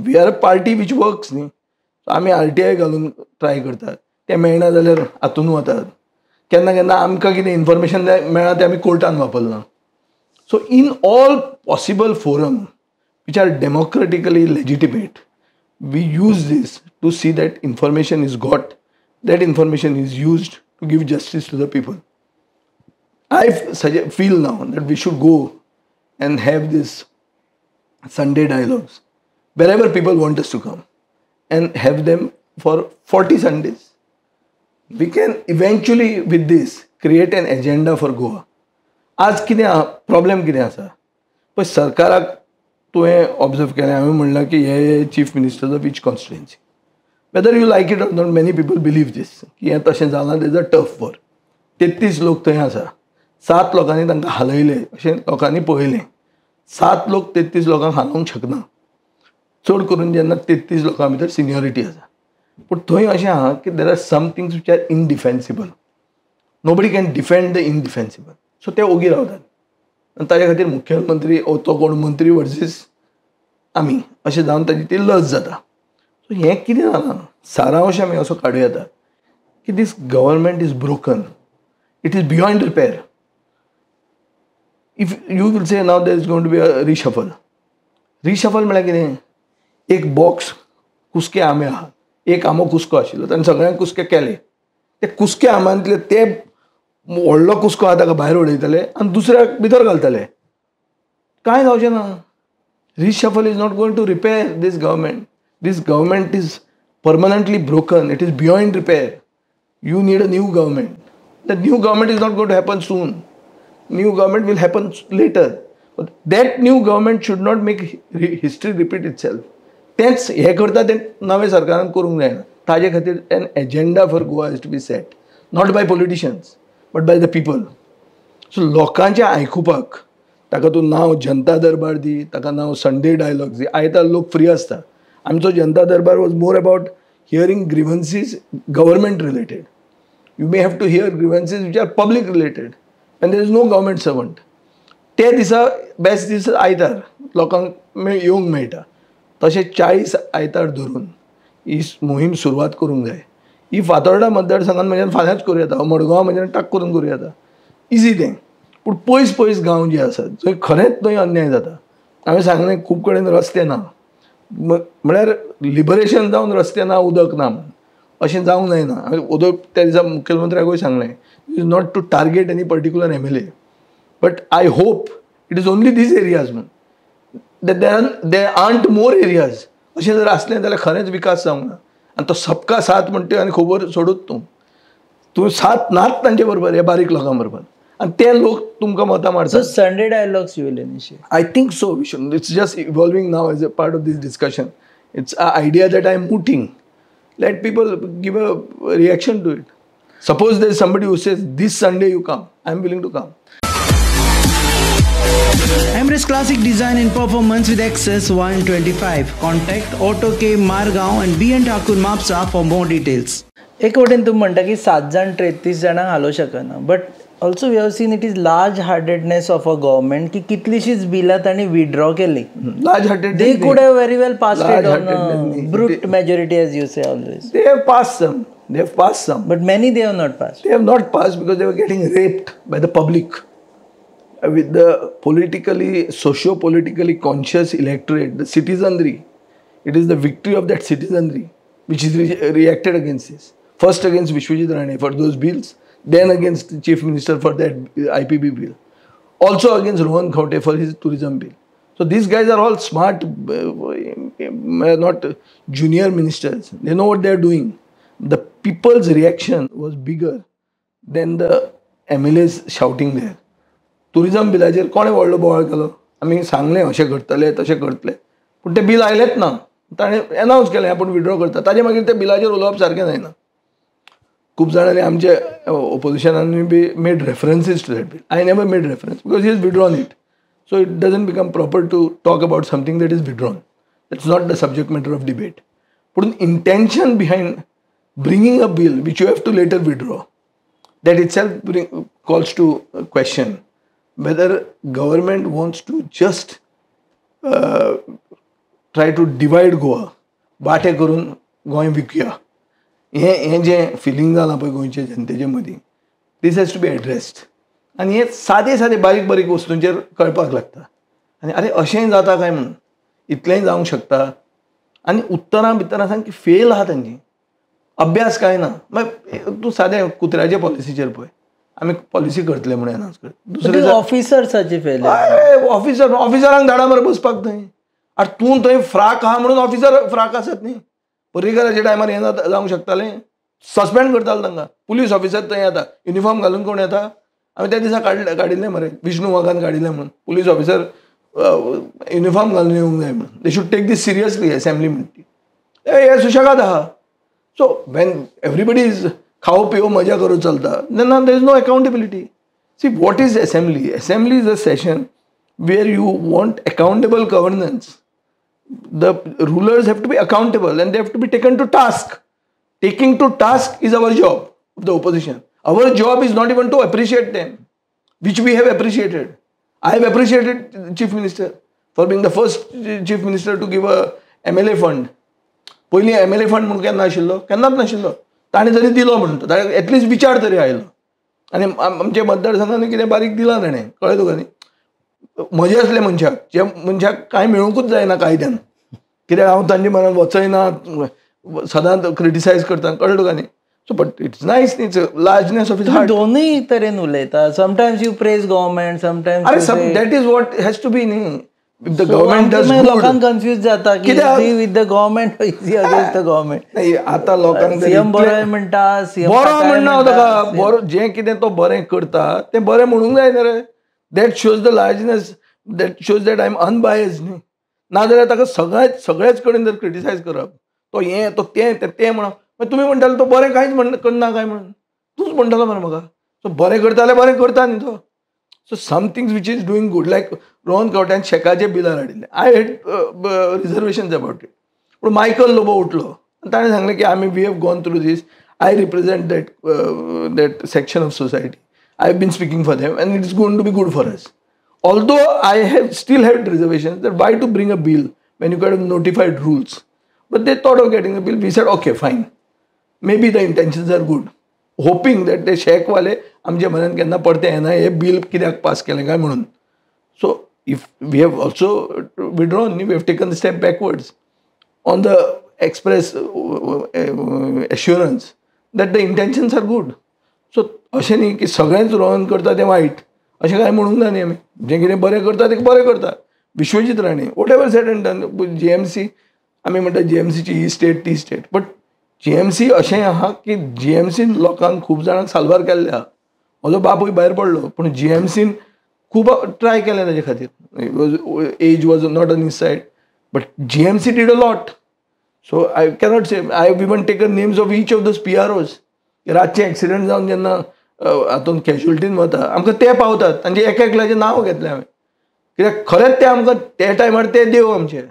we are a party which works, न्ही. So आमी RTI घालून try करतात. तें मेळना जाल्यार हातून वतात. केन्ना केन्ना आमकां कितें इन्फॉर्मेशन मेळना तें आमी कोर्टान वापरना. So in all possible forum which are democratically legitimate, we use this to see that information is got, that information is used to give justice to the people. I feel now that we should go and have this Sunday dialogues wherever people want us to come and have them for 40 Sundays. We can eventually with this create an agenda for Goa. आज कितें problem कितें आसा पळय सरकाराक तुवें observe केलें हांवें म्हणलां की हे chief minister of each constituency whether you like it or not many people believe this की हें तशें जालां देज अ टफ वॉर 33 लोक थंय आसा 7 लोकांनी तांकां हालयले अशें लोकांनी पळयलें 7 लोक 33 लोकांक हालोवंक शकना चड करून जेन्ना 33 लोकां भितर सिनियरिटी आसा पूण थंय अशें आहा की there are some things which are indefensible nobody can defend the indefensible so ते ओगी रावतात आनी ताजे खातीर मुख्यमंत्री तो कोण मंत्री वर्सीस आमी अशें जावन ताजी ती लज जाता सो हें कितें जालां सारांश आमी असो काडूं येता की this government is broken it is beyond repair if you will say now there is going to be a reshuffle म्हळ्यार कितें एक बॉक्स कुस्के आंबे आहा एक आंबो कुस्को आशिल्लो ताणें सगळ्यांक कुस्के केले ते कुस्के आंब्यांतले ते व्हडलो कुस्को आहा ताका भायर उडयतले आनी दुसऱ्याक भितर घालतले कांय जावचें ना reshuffle is not going to repair this government is permanently broken it is beyond repair you need a new government the new government is not going to happen soon new government will happen later that new government should not make history repeat itself तेंच हें करता तें नवें सरकारान करूंक जायना ताजे खातीर an agenda for Goa is to be set not by politicians but by the people so लोकांचें आयकुपाक ताका तूं नांव जनता दरबार दी ताका नांव संडे डायलॉग्स दी आयतार लोक फ्री आसता आमचो janata darbar was more about hearing grievances government related you may have to hear grievances which are public related and there is no government servant ते दिसा बेस्ट दीस आयतार लोकांक येवंक मेळटा तशें 40 आयतार धरून ही मोहीम सुरवात करूंक जाय. ही फातोर्डा मतदारसंघात म्हणजे फाल्यांच करूं येता, मडगांव म्हणजे टाक करून करूं येता, इजी तें. पूण पयस पयस गांव जे आसात थंय खरेंच थंय अन्याय जाता. हांवें सांगलें खूब कडेन रस्ते ना, म्हळ्यार लिबरेशन जावन रस्ते ना, उदक ना अशें जावंक जायना. हांवें उदक त्या दिसा मुख्यमंत्र्याकूय सांगलें, is not to target any particular MLA, but I hope it is only this areas there are more areas. अशें जर आसलें जाल्यार खरेंच विकास जावंक ना. आनी तो सबका साथ म्हणटा आनी खबर सोडूच तूं साथ नात तांचे बरोबर, हे बारीक लोकां बरोबर, आनी ते लोक तुमकां मतां मारतात. Sunday dialogues you will initiate. I think so. We should. It's just evolving now as a part of this discussion. It's an idea that I'm mooting. Let people give a reaction to it. Suppose there's somebody who says, this Sunday you come, I'm willing to come. Embrace classic design and performance with Access 125. Contact Auto K Margaon and BN Thakur Mapsa for more details. एक वटेन तुम्ही म्हणटा की 7 जाण 33 जाणांक हालोव शकना, but also we have seen it is large heartedness of a government की कितलीशीच बिलां तांणी विथड्रॉ केली. Large hearted. They could have very well passed it on a brute majority, as you say always. They have passed some. They have passed some. But many they have not passed. They have not passed because they were getting raped by the public. With the politically, socio-politically conscious electorate, the citizenry, it is the victory of that citizenry which is reacted against this. First against Vishwajit Rane for those bills, then against the Chief Minister for that IPB bill, also against Rohan Khaute for his tourism bill. So these guys are all smart, not junior ministers. They know what they are doing. The people's reaction was bigger than the MLAs shouting there. Tourism बिलाचेर कोणे व्हडलो बोवाळ केलो, आमी सांगलें अशें करतले तशें करतले, पूण ते बील आयलेंच ना. ताणें एनावन्स केलें आपूण विड्रॉ करता, ताजे मागीर ते बिलाचेर उलोवप सारकें जायना. खूब जाणांनी आमचे ओपोजिशनांनी be made references to that bill. I never made reference because he is withdrawn it. So it doesn't become proper to talk about something that is withdrawn. That's not the subject matter of debate. पूण intention behind bringing a bill which you have to later withdraw, that itself calls to question whether government wants to just try to divide Goa, वाटे करून गोंय विकया, हे जे feeling जालां पळय गोंयचे जनतेचे मदीं, दीस has to be addressed. आनी हे सादे सादे बारीक बारीक वस्तूंचेर कळपाक लागता. आनी अरे अशेंय जाता काय म्हणून, इतलेंय जावंक शकता. आनी उत्तरां भितर सामकी फेल आहा तांची, अभ्यास कांय ना. मागीर तूं सादें कुत्र्याचे पॉलिसीचेर पळय, आमी पॉलिसी करतले म्हणून अनावन्स करता. दुसरे ऑफिसर्साचे फेल. ऑफिसरांक धाडा मरे बसपाक थंय. आरे तूं थंय फ्राक आहा म्हणून ऑफिसर फ्राक आसत न्ही. पर्रीकाराच्या टायमार हें जावंक शकतालें, सस्पेंड करताले तांकां. पुलीस ऑफिसर थंय येता, युनिफॉर्म घालून कोण येता. हांवें त्या दिसा काडिल्लें मरे, विष्णू वाघान काडिल्लें म्हणून. पुलीस ऑफिसर युनिफॉर्म घालून येवंक जाय म्हणून. They should take this seriously. Assembly म्हणटी हे सुशेगाद आहा. सो वेन एवरीबडी इज खाओ पिओ मजा करो चलता, then there is no accountability. See, what is assembly? Assembly is a session where you want accountable governance. The rulers have to be accountable and they have to be taken to task. Taking to task is our job of the opposition. Our job is not even to appreciate them, which we have appreciated. I have appreciated Chief Minister for being the first Chief Minister to give a MLA fund. पयलीं MLA fund म्हणून केन्ना आशिल्लो, केन्नाच नाशिल्लो. ताणें जरी दिलो म्हणटा, ताणें एटलिस्ट विचार तरी आयलो. आनी आमच्या मतदारसंघांनी कितें बारीक दिलां ताणें, कळ्ळें तुका न्ही. म्हजे असले मनशाक, जे मनशाक कांय मेळूंकूच जायना कायद्यान, कित्याक हांव तांचे मनान वचयना, सदांच क्रिटिसायज करता, कळ्ळें तुका न्ही. सो बट इट्स नायस न्ही, लार्जनेस ऑफ इज हार्ट. दोनूय तरेन उलयता. Sometimes you praise government, sometimes that is what has to be न्ही. If the government does good, लोकांक कन्फ्यूज जाता की with the government is against the government. नाही आता लोकांक सीएम बरो म्हणटा, बरो म्हणना ताका, बरो जें कितें तो बरें करता तें बरें म्हणूंक जाय न्ही रे. That shows the largeness, that shows that I am unbiased न्ही. नाजाल्यार ताका सगळ्याच कडेन जर क्रिटिसायज करप, तो हें तो तें म्हणप, तुमी म्हणटाले तो बरें कांयच करना काय म्हणून, तूंच म्हणटालो मरे म्हाका. सो बरें करता जाल्यार बरें करता न्ही तो. So some things which is doing good, like Rohan Khaute and शेकाचे बिलां हाडिल्ले, I had reservations about it. पूण मायकल लोबो उठलो आनी ताणें सांगलें की आमी we have gone through this, I represent that section of society, I have been speaking for them and it is going to be good for us. Although I have still had reservations that why to bring a bill when you got notified rules. But they thought of getting the bill. We said, okay, fine. Maybe the intentions are good. Hoping that ते शेकवाले आमच्या मनात केन्ना पडते येना हे bill कित्याक पास केलें काय म्हणून. So if we have also withdrawn, we have taken a step backwards on the express assurance that the intentions are good. So अशें न्ही की सगळेंच रॉंग करता तें वायट अशें काय म्हणूंक ना न्ही आमी. जें कितें बरें करता तें बरें करता. Vishwajit Rane whatever said and done. GMC आमी म्हणटा GMCची ही स्टेट ती स्टेट. बट GMC अशें आहा की GMCन लोकांक खूब जाणांक साल्वार केल्ले आहा. म्हजो बापूय भायर पडलो पूण GMCन खूब ट्राय केलें ताजे खातीर. As was not on his side but GMC did a lot. So I cannot say I have even taken names of each of those PROs. रातचे एक्सिडंट जावन जेन्ना हातून कॅज्युलिटीन वता आमकां ते पावतात आनी एका एकल्याचें नांव घेतलें हांवें कित्याक खरेंच ते आमकां ते टायमार ते देव आमचे.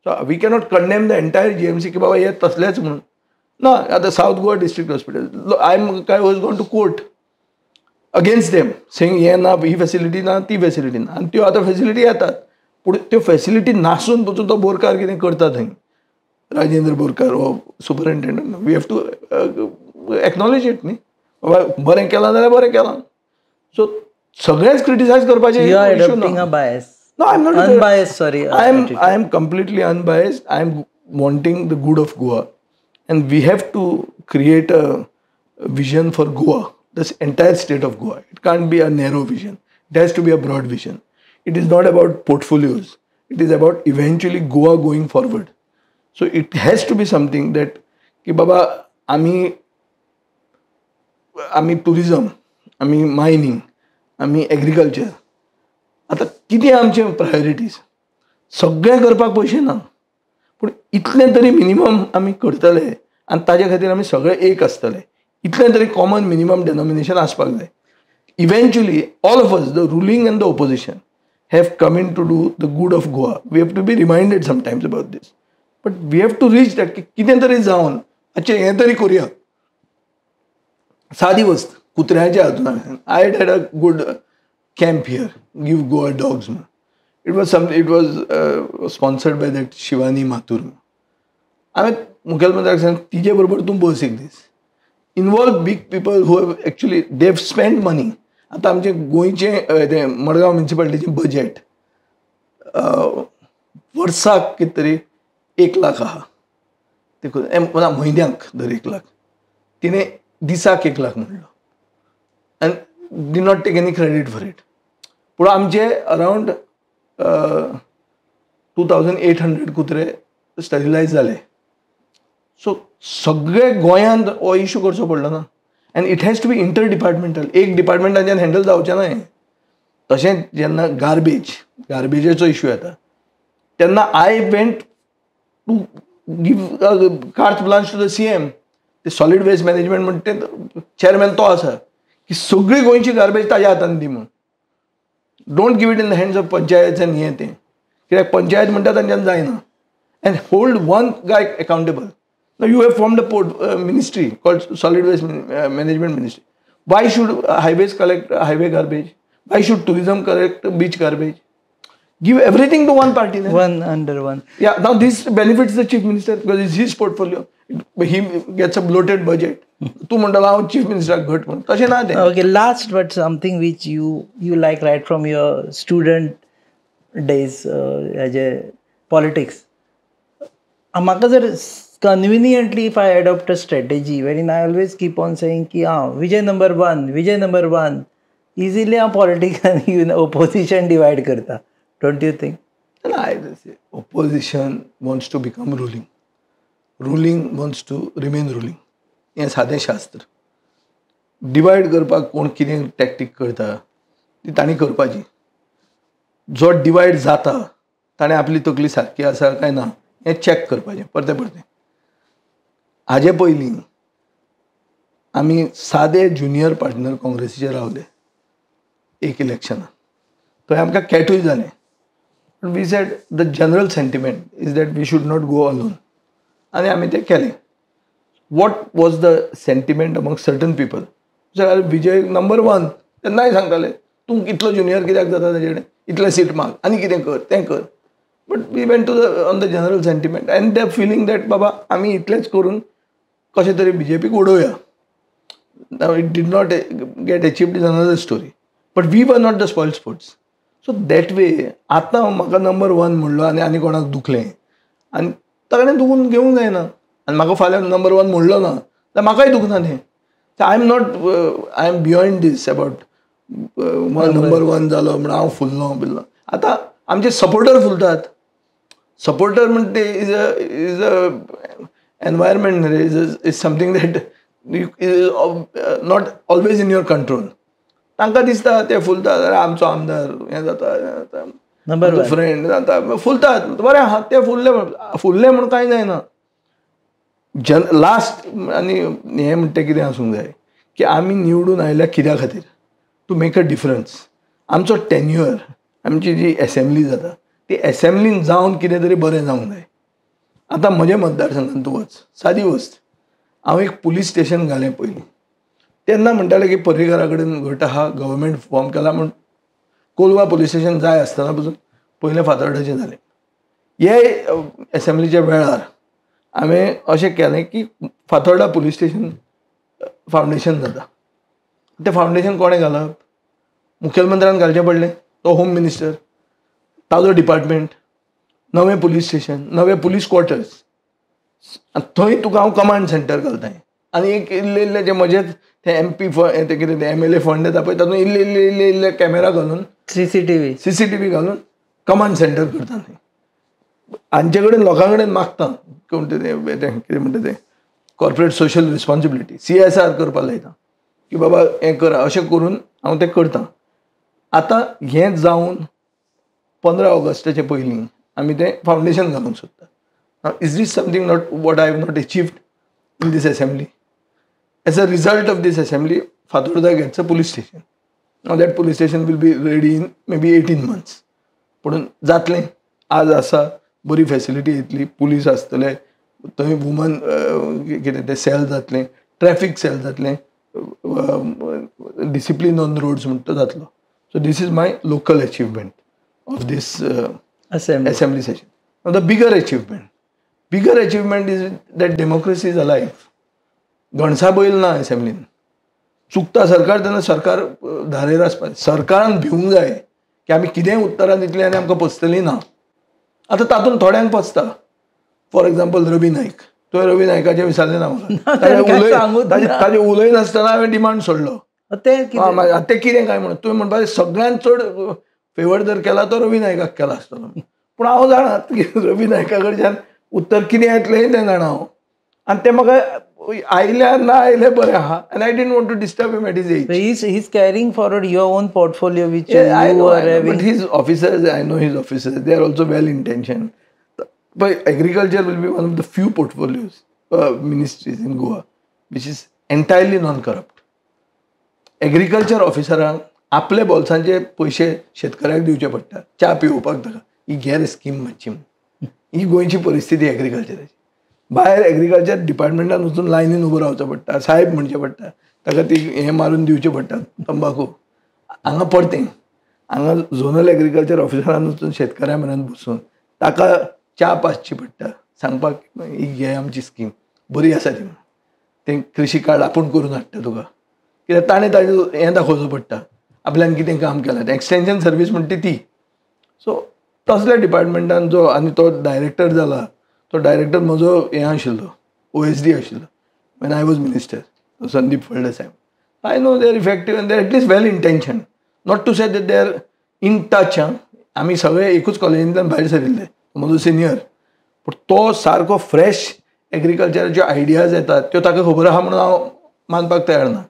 So we cannot condemn the entire GMC की बाबा हे तसलेच म्हणून ना. आतां south Goa district hospital I was gone to court against them saying हे ना ही फेसिलिटी ना ती फेसिलिटी ना आनी त्यो आतां फेसिलिटी येतात पूण त्यो फेसिलिटी नासून पसून तो बोरकार कितें करता थंय राजेंद्र बोरकार हो superintendent. We have to acknowledge it न्ही बाबा बरें केलां जाल्यार बरें केलां. सो सगळेंच क्रिटिसायज करपाचें इशू ना. No, I'm not unbiased. Sorry, I am completely unbiased. I am wanting the good of Goa, and we have to create a vision for Goa, this entire state of Goa. It can't be a narrow vision. It has to be a broad vision. It is not about portfolios. It is about eventually Goa going forward. So it has to be something that ki baba आमी tourism, आमी mining, आमी agriculture. आतां कितें आमचे priorities सगळें करपाक पयशे ना पूण इतलें तरी मिनिमम आमी करतले आनी ताजे खातीर आमी सगळे एक आसतले. इतलें तरी कॉमन मिनिमम डेनोमिनेशन आसपाक जाय. Eventually all of us the ruling and the opposition have come in to do the good of Goa. We have to be reminded sometimes about this but we have to reach that की कितें तरी जावन अच्छे हें तरी करुया. सादी वस्त कुत्र्याच्या हातून I had a good camp here, give Goa dogs. It was sponsored by that Shivani Mathur. I मुखेलमंत्र्याक सांग तिजे बरोबर तूं बस एक दीस. Involve big people who have actually they've spent money. आतां आमचे गोंयचें तें मडगांव म्युनिसिपालिटीचें बजेट वर्साक कितें तरी 1 लाख आहा. ते म्हयन्याक दर 1 लाख. तिणें दिसाक 1 लाख म्हणलो. And did not take any credit for it. पूण आमचे अराउंड 2800 कुत्रे स्टॅरिलायज जाले. सो सगळे गोंयांत हो इशू करचो पडलो ना. And it has to be interdepartmental. एक डिपार्टमेंटाच्यान हँडल जावचें ना हें. तशेंच जेन्ना गार्बेजीचो इशू येता तेन्ना I went to give carte blanche to the CM. ते सॉलीड वेस्ट मॅनेजमेंट म्हणटा ते चेअरमॅन तो आसा की सगळी गोंयची गार्बेज ताज्या हातान दी म्हूण. Don't give it in the hands of panchayat आनी हें तें कित्याक पंचायत म्हणटा तांच्यान जायना. And hold one guy accountable. You have formed a ministry called solid waste management ministry. Why should highways collect highway garbage? Why should tourism collect beach garbage? Give everything to one party. One under one. Yeah, now this benefits the chief minister because it's his portfolio. He gets a bloated budget. तू म्हणटा हांव chief मिनिस्टराक घट म्हणून तशें ना तें. Okay, last but something which you like right from your student days as a politics. म्हाका जर conveniently if I adopt a strategy wherein I always keep on saying ki Vijay number one easily politics and opposition divide करता. Don't you think? No, I say opposition wants to become ruling. Ruling wants to remain ruling. हें सादें शास्त्र. Divide करपाक कोण कितें टॅक्टीक करता ती तांणी करपाची. जो डिवायड जाता ताणें आपली तकली सारकी आसा काय ना हें चॅक करपाचें परतें परतें. हाजे पयलीं आमी सादे ज्युनियर पार्टनर काँग्रेसीचे रावले एक इलेक्शनाक. थंय आमकां कॅटूय जालें. We said the general sentiment is that we should not go alone. And आमी तें केलें. What was the sentiment among certain people? Sir Vijay number 1 तेन्नाय सांगताले तूं कितलो ज्युनियर कित्याक जाता ताजे कडेन इतलें सीट माग आनी कितें कर तें कर. But we went to on the general sentiment and the feeling that बाबा आम्ही इतलेच करून कशें तरी BJPक उडोवया. Now it did not get achieved is another story. But we were not the spoiled sports. So that way, आतां म्हाका number 1 म्हणलो आनी कोणाक दुखलें आनी ताणें दुखून घेवंक जायना आनी म्हाका फाल्यां नंबर 1 म्हणलो ना जाल्यार म्हाकाय दुखना तें. I am beyond this about number 1 जालो म्हणून हांव फुल्लो बिल्लो. आतां आमचे सपोर्टर फुलतात. सपोर्टर म्हणटा ते is a environment is something that not always in your control. तांकां दिसता ते फुलतात अरे आमचो आमदार हें जाता फ्रेंड जाता फुलतात बरें आहा ते फुल्ले म्हणून कांय जायना. लास्ट आनी हें म्हणटा कितें आसूंक जाय की आमी निवडून आयल्या कित्या खातीर टू मेक अ डिफरन्स. आमचो टेन्युअर आमची जी एसेंब्ली जाता ती एसेंब्लीन जावन कितें तरी बरें जावंक जाय. आतां म्हज्या मतदारसंघांत तूं वच सादी वस्त हांव एक पुलीस स्टेशन घालें पयलीं तेन्ना म्हणटाले की पर्रीकारा कडेन घट आहा गव्हर्मेंट फॉर्म केला म्हूण कोलवा पुलीस स्टेशन जाय आसतना पसून पयलें फातर्डेचें जालें. हे एसेंब्लीच्या वेळार हांवें अशें केलें की फातोर्डा पुलीस स्टेशन फावंडेशन जाता. तें फावंडेशन कोणें घालप मुखेलमंत्र्यान घालचें पडलें. तो होम मिनिस्टर ताजो डिपार्टमेंट नवें पुलीस स्टेशन नवे पुलीस क्वॉर्टर्स थंय तुका हांव कमांड सेंटर घालताय आनी एक इल्ले इल्ले जे म्हजेच ते MP ते कितें ते MLA फंड येता पळय तातूंत इल्ले इल्ले इल्ले इल्ले कॅमेरा घालून CCTV घालून कमांड सेंटर करता थंय. हांचे कडेन लोकां कडेन मागता कोण ते कितें म्हणटा ते कॉर्पोरेट सोशल रिस्पॉन्सिबिलिटी CSR करपाक लायता की बाबा हें करा अशें करून हांव तें करतां. आतां हें जावन 15 ऑगस्टाचे पयलीं आमी तें फावंडेशन घालूंक सोदता. Now, is this something not what I have not achieved in this assembly? As a result of this assembly, Fatorda gets a police station. Now that police station will be ready in maybe 18 months. पण जातलें आज आसा बरी facility येतली police आसतले थंय woman कितें तें सेल जातलें ट्रॅफिक सेल जातलें डिसिप्लीन ऑन रोड्स म्हणटा तो जातलो. So this is my local achievement of this assembly session. Now the bigger achievement is that democracy is alive. गणसाबैल ना असेंब्लीन. चुकता सरकार तेन्ना सरकार धारेर आसपा सरकारान भिवंक जाय की आमी कितेंय उत्तरां दितलीं आनी आमकां पचतलीं ना. आतां तातूंत थोड्यांक पचता. फॉर एग्जाम्पल रवी नायक तुवें रवी नायकाचें विचारलें ना म्हाका ताजें उलयनासतना हांवें डिमांड सोडलो तें कितें काय म्हणून तुवें म्हणपाक सगळ्यांत चड फेवर जर केला तो रवी नायकाक केला आसतलो. पूण हांव जाणा की रवी नायका कडच्यान उत्तर कितें येतलें तें जाणा हांव आनी तें म्हाका आयल्या ना आयले बरें आहा and I didn't want to disturb him at his age. So he's carrying forward your own portfolio which you are having. But his officers, I know his officers, they are also well intentioned. But agriculture will be one of the few portfolios ministries in Goa which is entirely non-corrupt. Agriculture officeरांक आपले बोल्सांचे पयशे शेतकऱ्याक दिवचे पडटा च्या पिवपाक ताका ही गैर scheme मातशी ही गोंयची परिस्थिती एग्रीकल्चराची. भायर एग्रीकल्चर डिपार्टमेंटान वचून लायनीन उबो रावचो पडटा साहेब म्हणचे पडटा ताका ती हें मारून दिवचे पडटा तंबाखू. हांगा परतें हांगा झोनल एग्रीकल्चर ऑफिसरान वचून शेतकऱ्या मेरेन बसून ताका च्या पासची पडटा सांगपाक ही घे आमची स्कीम बरी आसा ती तें कृशी कार्ड आपूण करून हाडटा तुका कित्याक ताणें ताजें हें दाखोवचो पडटा आपल्यान कितें काम केलां तें एक्सटेंशन सर्वीस म्हणटा ती. सो तसल्या डिपार्टमेंटान जो आनी तो डायरेक्टर जाला तो डायरेक्टर म्हजो हें आशिल्लो OSD आशिल्लो when I was minister Sandeep Faldesai. I know they are effective and they are at least well intention not to say that they are in touch. आमी सगळे एकूच कॉलेजींतल्यान भायर सरिल्ले म्हजो सिनियर पूण तो सारको फ्रेश एग्रीकल्चराच्यो आयडियाज येतात त्यो ताका खबर आहा म्हणून हांव मानपाक तयार ना.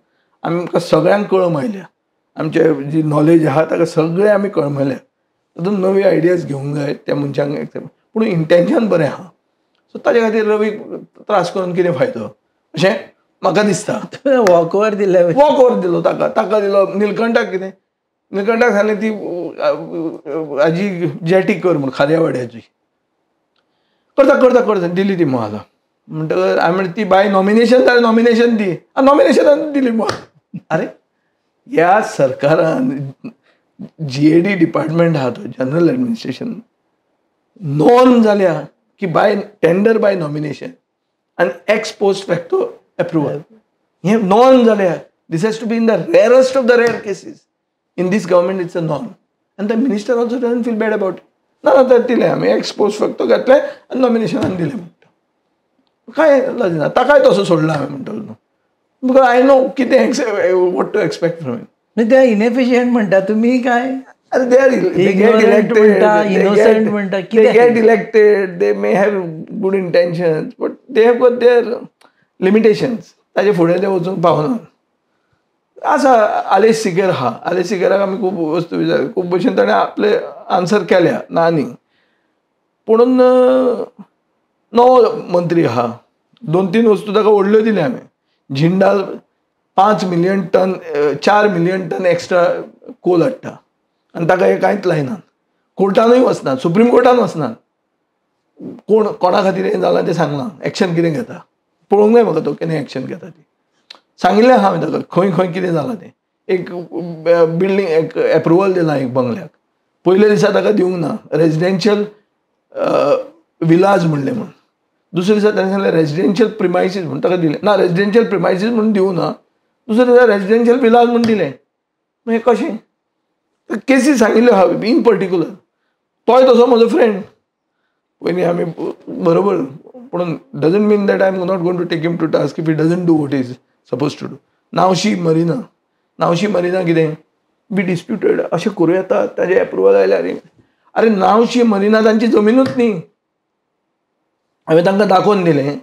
आमकां सगळ्यांक कळमयल्या आमचे जी नॉलेज आहा ताका सगळें आमी कळमयल्या तातूंत नवी आयडियाज घेवंक जाय त्या मनशांक पूण इंटेन्शन बरें आहा. सो ताजे खातीर रवी त्रास करून कितें फायदो अशें म्हाका दिसता. वॉक ओवर दिलो ताका दिलो. नीलकंठाक कितें नीलकंठाक सांगलें ती हाजी जेटी कर म्हूण खार्यावाड्याची करता दिली ती मुहाला म्हणटकच हांवें म्हणलें ती बाय नॉमिनेशन जालें नॉमिनेशन दी नॉमिनेशनान दिली मुळा. अरे ह्या सरकारान GAD डिपार्टमेंट आहा तो जनरल एडमिनिस्ट्रेशन नॉन जाल्या की बाय टेंडर बाय नॉमिनेशन आनी एक्स पोस्ट फॅक्टो अप्रुवल हे नॉन जाल्या this has to be in the rarest of the rare cases in this government it's a known आनी the minister also doesn't feel bad about it ना तर दिले आमी x post facto घातले आनी नॉमिनेशनान दिले म्हणटा काय ना ताकाय तसो सोडला हांवें म्हणटलो न्हू बिकॉज आय नो कितें what to expect from it ते इनएफिशियंट म्हणटा तुम्ही काय अरे they get elected, they may have good intentions, but they have got their limitations. ताजे फुडें ते वचूंक पावना. आसा आलेश सिगर आहा, आलेश सिगराक आमी खूब वस्तू विचार खूब भशेन ताणें आपले आन्सर केल्या ना न्ही पूण नवो मंत्री आहा 2-3 वस्तू ताका व्हडल्यो दिल्या हांवें झिंडाल 4 मिलियन टन एक्स्ट्रा कोल हाडटा आनी ताका हे कांयच लायना कोर्टानूय वचना सुप्रीम कोर्टान वचना कोणा खातीर हें जालां तें सांगना एक्शन कितें घेता पळोवंक जाय म्हाका तो कितें एक्शन घेता ती सांगिल्लें हांवें ताका खंय खंय कितें जालां तें एक बिल्डींग एक एप्रुवल दिलां एक बंगल्याक पयल्या दिसा ताका दिवंक ना रेजिडेन्शियल विलाज म्हणलें म्हण दुसऱ्या दिसा ताणें सांगलें रेजिडेन्शियल प्रिमायसीस म्हूण ताका दिलें ना रेजिडेन्शियल प्रिमायसीस म्हणून दिवं ना दुसऱ्या दिसा रेजिडेन्शियल विलाज म्हूण दिलें मागीर कशें केसी सांगिल्ल्यो हांवें इन पर्टिक्युलर तोय तसो म्हजो फ्रेंड पयलीं आमी बरोबर पूण doesn't mean that I am not going to take him to task if he doesn't do what is suppose to do Navshi marina कितें बी डिस्प्युटेड अशें करूं येता ताजें एप्रुवल आयल्यार अरे नावशी मरिना तांची जमीनूच न्ही हांवें तांकां दाखोवन दिलें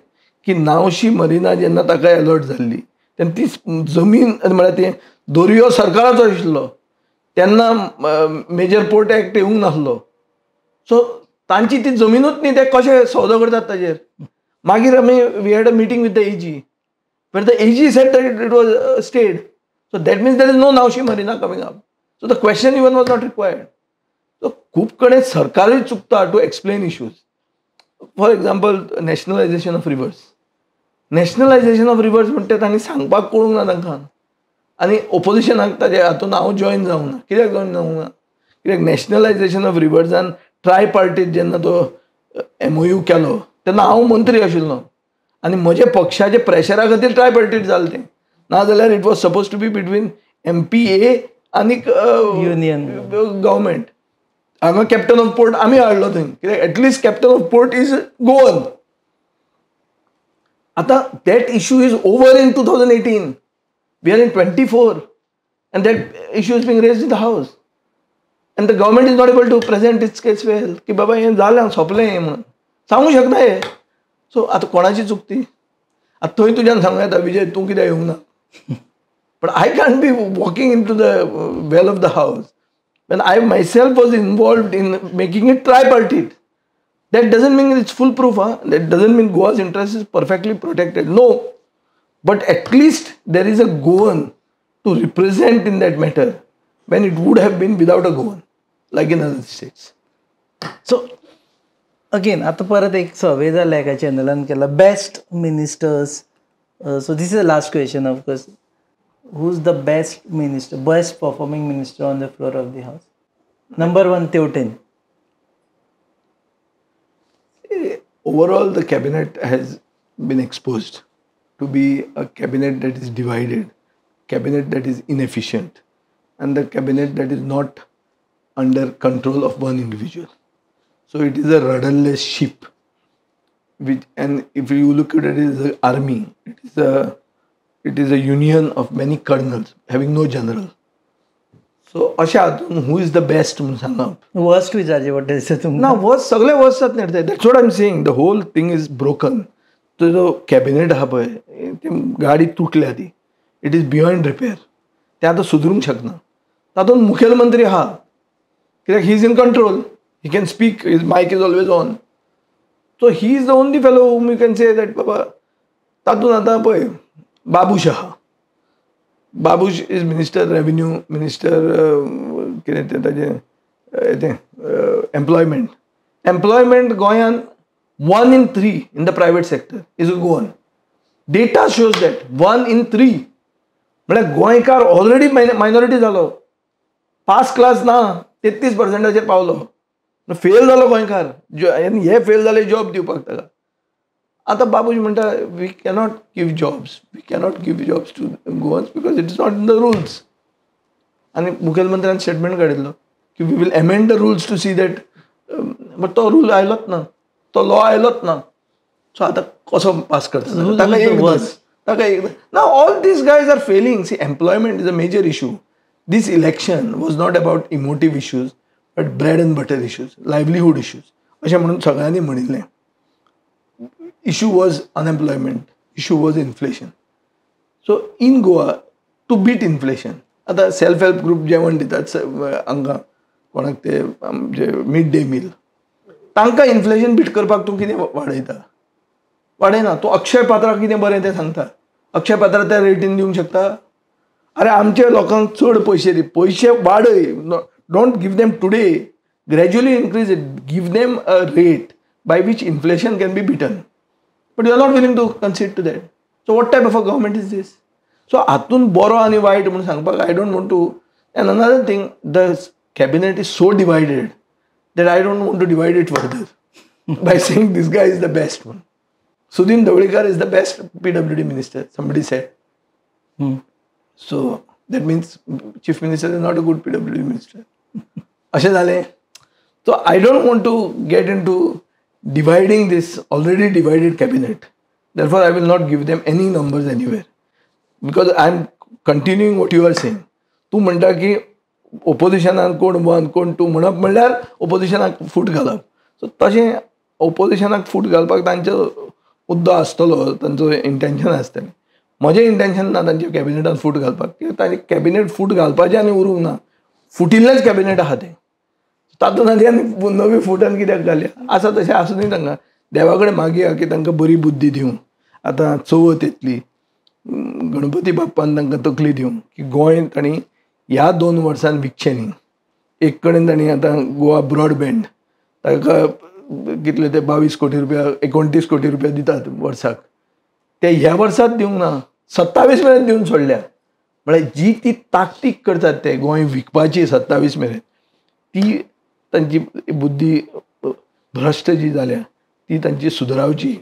की नावशी मरिना जेन्ना ताका अलर्ट जाल्ली तेन्ना ती जमीन म्हळ्यार तें दर्यो सरकाराचो आशिल्लो तेन्ना मेजर पोर्ट एक्ट येवंक नासलो सो तांची ती जमीनूच न्ही ते कशें सौदो करतात ताजेर मागीर आमी we had a meeting with the AG but the AG said that it was stayed so that means that is no Navshi marina coming up so the question even was not required so खूब कडेन सरकारूय चुकता to explain issues for example nationalisation of rivers म्हणटा तांणी सांगपाक कळूंक ना तांकां आनी ओपोजिशनाक ताजे हातून हांव जॉयन जावंक ना कित्याक जॉयन जावंक ना कित्याक नॅशनलायजेशन ऑफ रिवर्सान ट्रायपार्टीट जेन्ना तो MOU केलो तेन्ना हांव मंत्री आशिल्लो आनी म्हज्या पक्षाच्या प्रेशरा खातीर ट्रायपार्टीट जालें तें नाजाल्यार it was suppose to be between MPA आनी युनियन गव्हर्मेंट हांगा कॅप्टन ऑफ पोर्ट आमी हाडलो थंय कित्याक at least captain of port is Goan आतां that issue is over in 2018 we are in 24 and that issue is being raised in the house and the government is not able to present its case well की बाबा हें जालें सोंपलें हें म्हणून सांगूंक शकना हे सो आतां कोणाची चुकती आतां थंय तुज्यान सांगूं येता विजय तूं कित्याक येवंक ना but I can't be walking into the well of the house when I myself was involved in making it tripartite. That doesn't mean it's foolproof. That doesn't mean Goa's interest is perfectly protected. No. But at least there is a Goan to represent in that matter when it would have been without a Goan, like in other states. So, again, आता परत एक सर्वे झाला एका चॅनलान केला best ministers so this is the last question of course who's the best minister, best performing minister on the floor of the house? Number 1, Teutin. Overall, the cabinet has been exposed to be a cabinet that is divided, cabinet that is inefficient, and the cabinet that is not under control of one individual. So it is a rudderless ship. And if you look at it as an army, it is a union of many colonels having no general. So अशा हातून who is the best म्हणून सांगप worst विचारचे पडटा तुमकां ना worst सगळे worst जात नाही that's what I am saying the whole thing is broken तो जो कॅबिनेट आहा पळय ती गाडी तुटल्या ती इट इज बियॉन्ड रिपेअर ते आतां सुदरूंक शकना तातूंत मुखेलमंत्री आहा कित्याक he is in control he can speak his mic is always on so he is the only fellow whom you can say that बाबा तातूंत आतां पळय बाबूश आहा Babush is minister revenue minister कितें तें ताजें तें एम्प्लॉयमेंट गोंयान 1 in 3 in the private sector is a Goan. Data shows that 1 in 3 म्हळ्यार गोंयकार ऑलरेडी मायनॉरिटी जालो पास क्लास ना 33% पावलो फेल जालो गोंयकार आनी हे फेल जाले जॉब दिवपाक ताका. आतां बाबूजी म्हणटा we cannot give jobs to Goans because it is not in the rules. आनी मुखेलमंत्र्यान स्टेटमेंट काडिल्लो की we will amend the rules to see that. But तो रूल आयलोच ना, तो लॉ आयलोच ना. सो आतां कसो पास करता ताका एक ना. All these guys are failing. See employment is a major issue. This election was not about emotive issues, but bread and butter issues, livelihood issues. अशें म्हणून सगळ्यांनी म्हणिल्लें. Issue was unemployment, issue was inflation. So in Goa, to beat inflation, आता self help group जेवण दितात हांकां कोणाक ते आमचे मिड डे मील, तांकां इन्फ्लेशन बीट करपाक तूं कितें वाडयना. तूं अक्षय पात्राक कितें बरें तें सांगता. अक्षय पात्र त्या रेटीन दिवंक शकता. अरे आमच्या लोकांक चड पयशे दी, पयशे वाडय. Don't give them today, gradually increase it. Give them a rate by which inflation can be bitten. But you are not willing to consider to that. So what type of a government is this? So हातून बरो आनी वायट म्हणून सांगपाक I don't want to. And another thing, the cabinet is so divided that I don't want to divide it further by saying this guy is the best one. Sudin Dhavalikar is the best PWD minister, somebody said. So that means chief minister is not a good PWD minister. अशें जालें. So I don't want to get into dividing this already divided cabinet. Therefore I will not give them any numbers anywhere because I am continuing what you are saying. तूं म्हणटा की ओपोजिशनाक कोण one कोण to म्हणप म्हणल्यार ओपोजिशनाक फूट घालप. सो तशें ओपोजिशनाक फूट घालपाक तांचो मुद्दो आसतलो, तांचो इंटेंशन आसतलें. म्हजें इंटेंशन ना तांच्या कॅबिनेटान फूट घालपाक. कित्याक तांचें कॅबिनेट फूट घालपाचें आनी उरूंक ना. फुटिल्लेंच कॅबिनेट आहा तें. तातूंत आनी नवी फुटान कित्याक घालया. आसा तशें आसूं न्ही तांकां. देवा कडेन मागया की तांकां बरी बुद्धी दिवं. आतां चवथ येतली, गणपती बाप्पान तांकां तकली दिवं की गोंय तांणी ह्या 2 वर्सान विकचें न्ही. एक कडेन तांणी आतां गोवा ब्रॉडबँड ताका कितले ते 22 कोटी रुपया 29 कोटी रुपया दितात वर्साक. ते ह्या वर्सात दिवंक ना, 27 मेरेन दिवन सोडल्या. म्हळ्यार जी ती ताकतीक करतात ते गोंय विकपाची 27 मेरेन, ती तांची बुद्धी भ्रश्ट जी जाल्या ती तांची सुदरावची.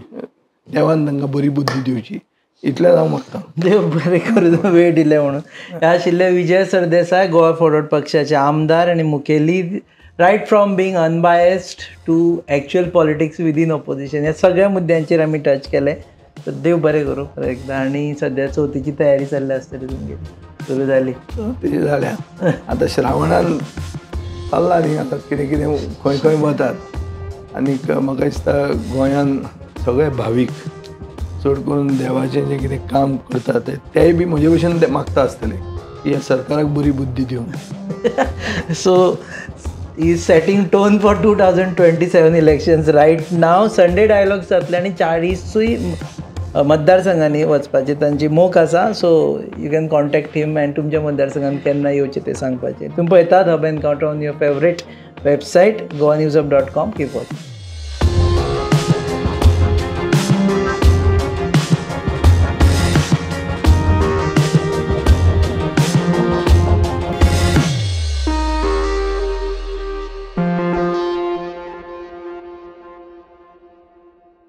देवान तांकां बरी बुद्धी दिवची. इतलें हांव मागतां. देव बरें करूं वेळ दिले म्हणून. हे आशिल्ले विजय सरदेसाय, गोवा फॉरवर्ड पक्षाचे आमदार आनी मुखेली. Right from being unbiased to actual politics within opposition, ह्या सगळ्या मुद्द्यांचेर आमी टच केले. तर देव बरें करूं खरें एकदां. आनी सद्या चवथीची तयारी चल्ली आसतली तुमची, सुरू जाली? तेजी जाल्या. आतां श्रावणान चल्ला न्ही, आतां कितें कितें खंय खंय वतात. आनीक म्हाका दिसता गोंयान सगळे भावीक चड करून देवाचें जें कितें काम करतात तेय बी म्हजे भशेन ते मागता आसतले की ह्या सरकाराक बरी बुद्धी दिवं. सो is setting tone for 2027 elections right now. Sunday dialogues जातले आनी 40 मतदारसंघांनी वचपाचे तांची मोख आसा. So you can contact him and तुमच्या मतदारसंघान केन्ना येवचें तें सांगपाचें. तुमी पळयतात hub encounter on your favourite website goaNewsHub.com. Keep watching.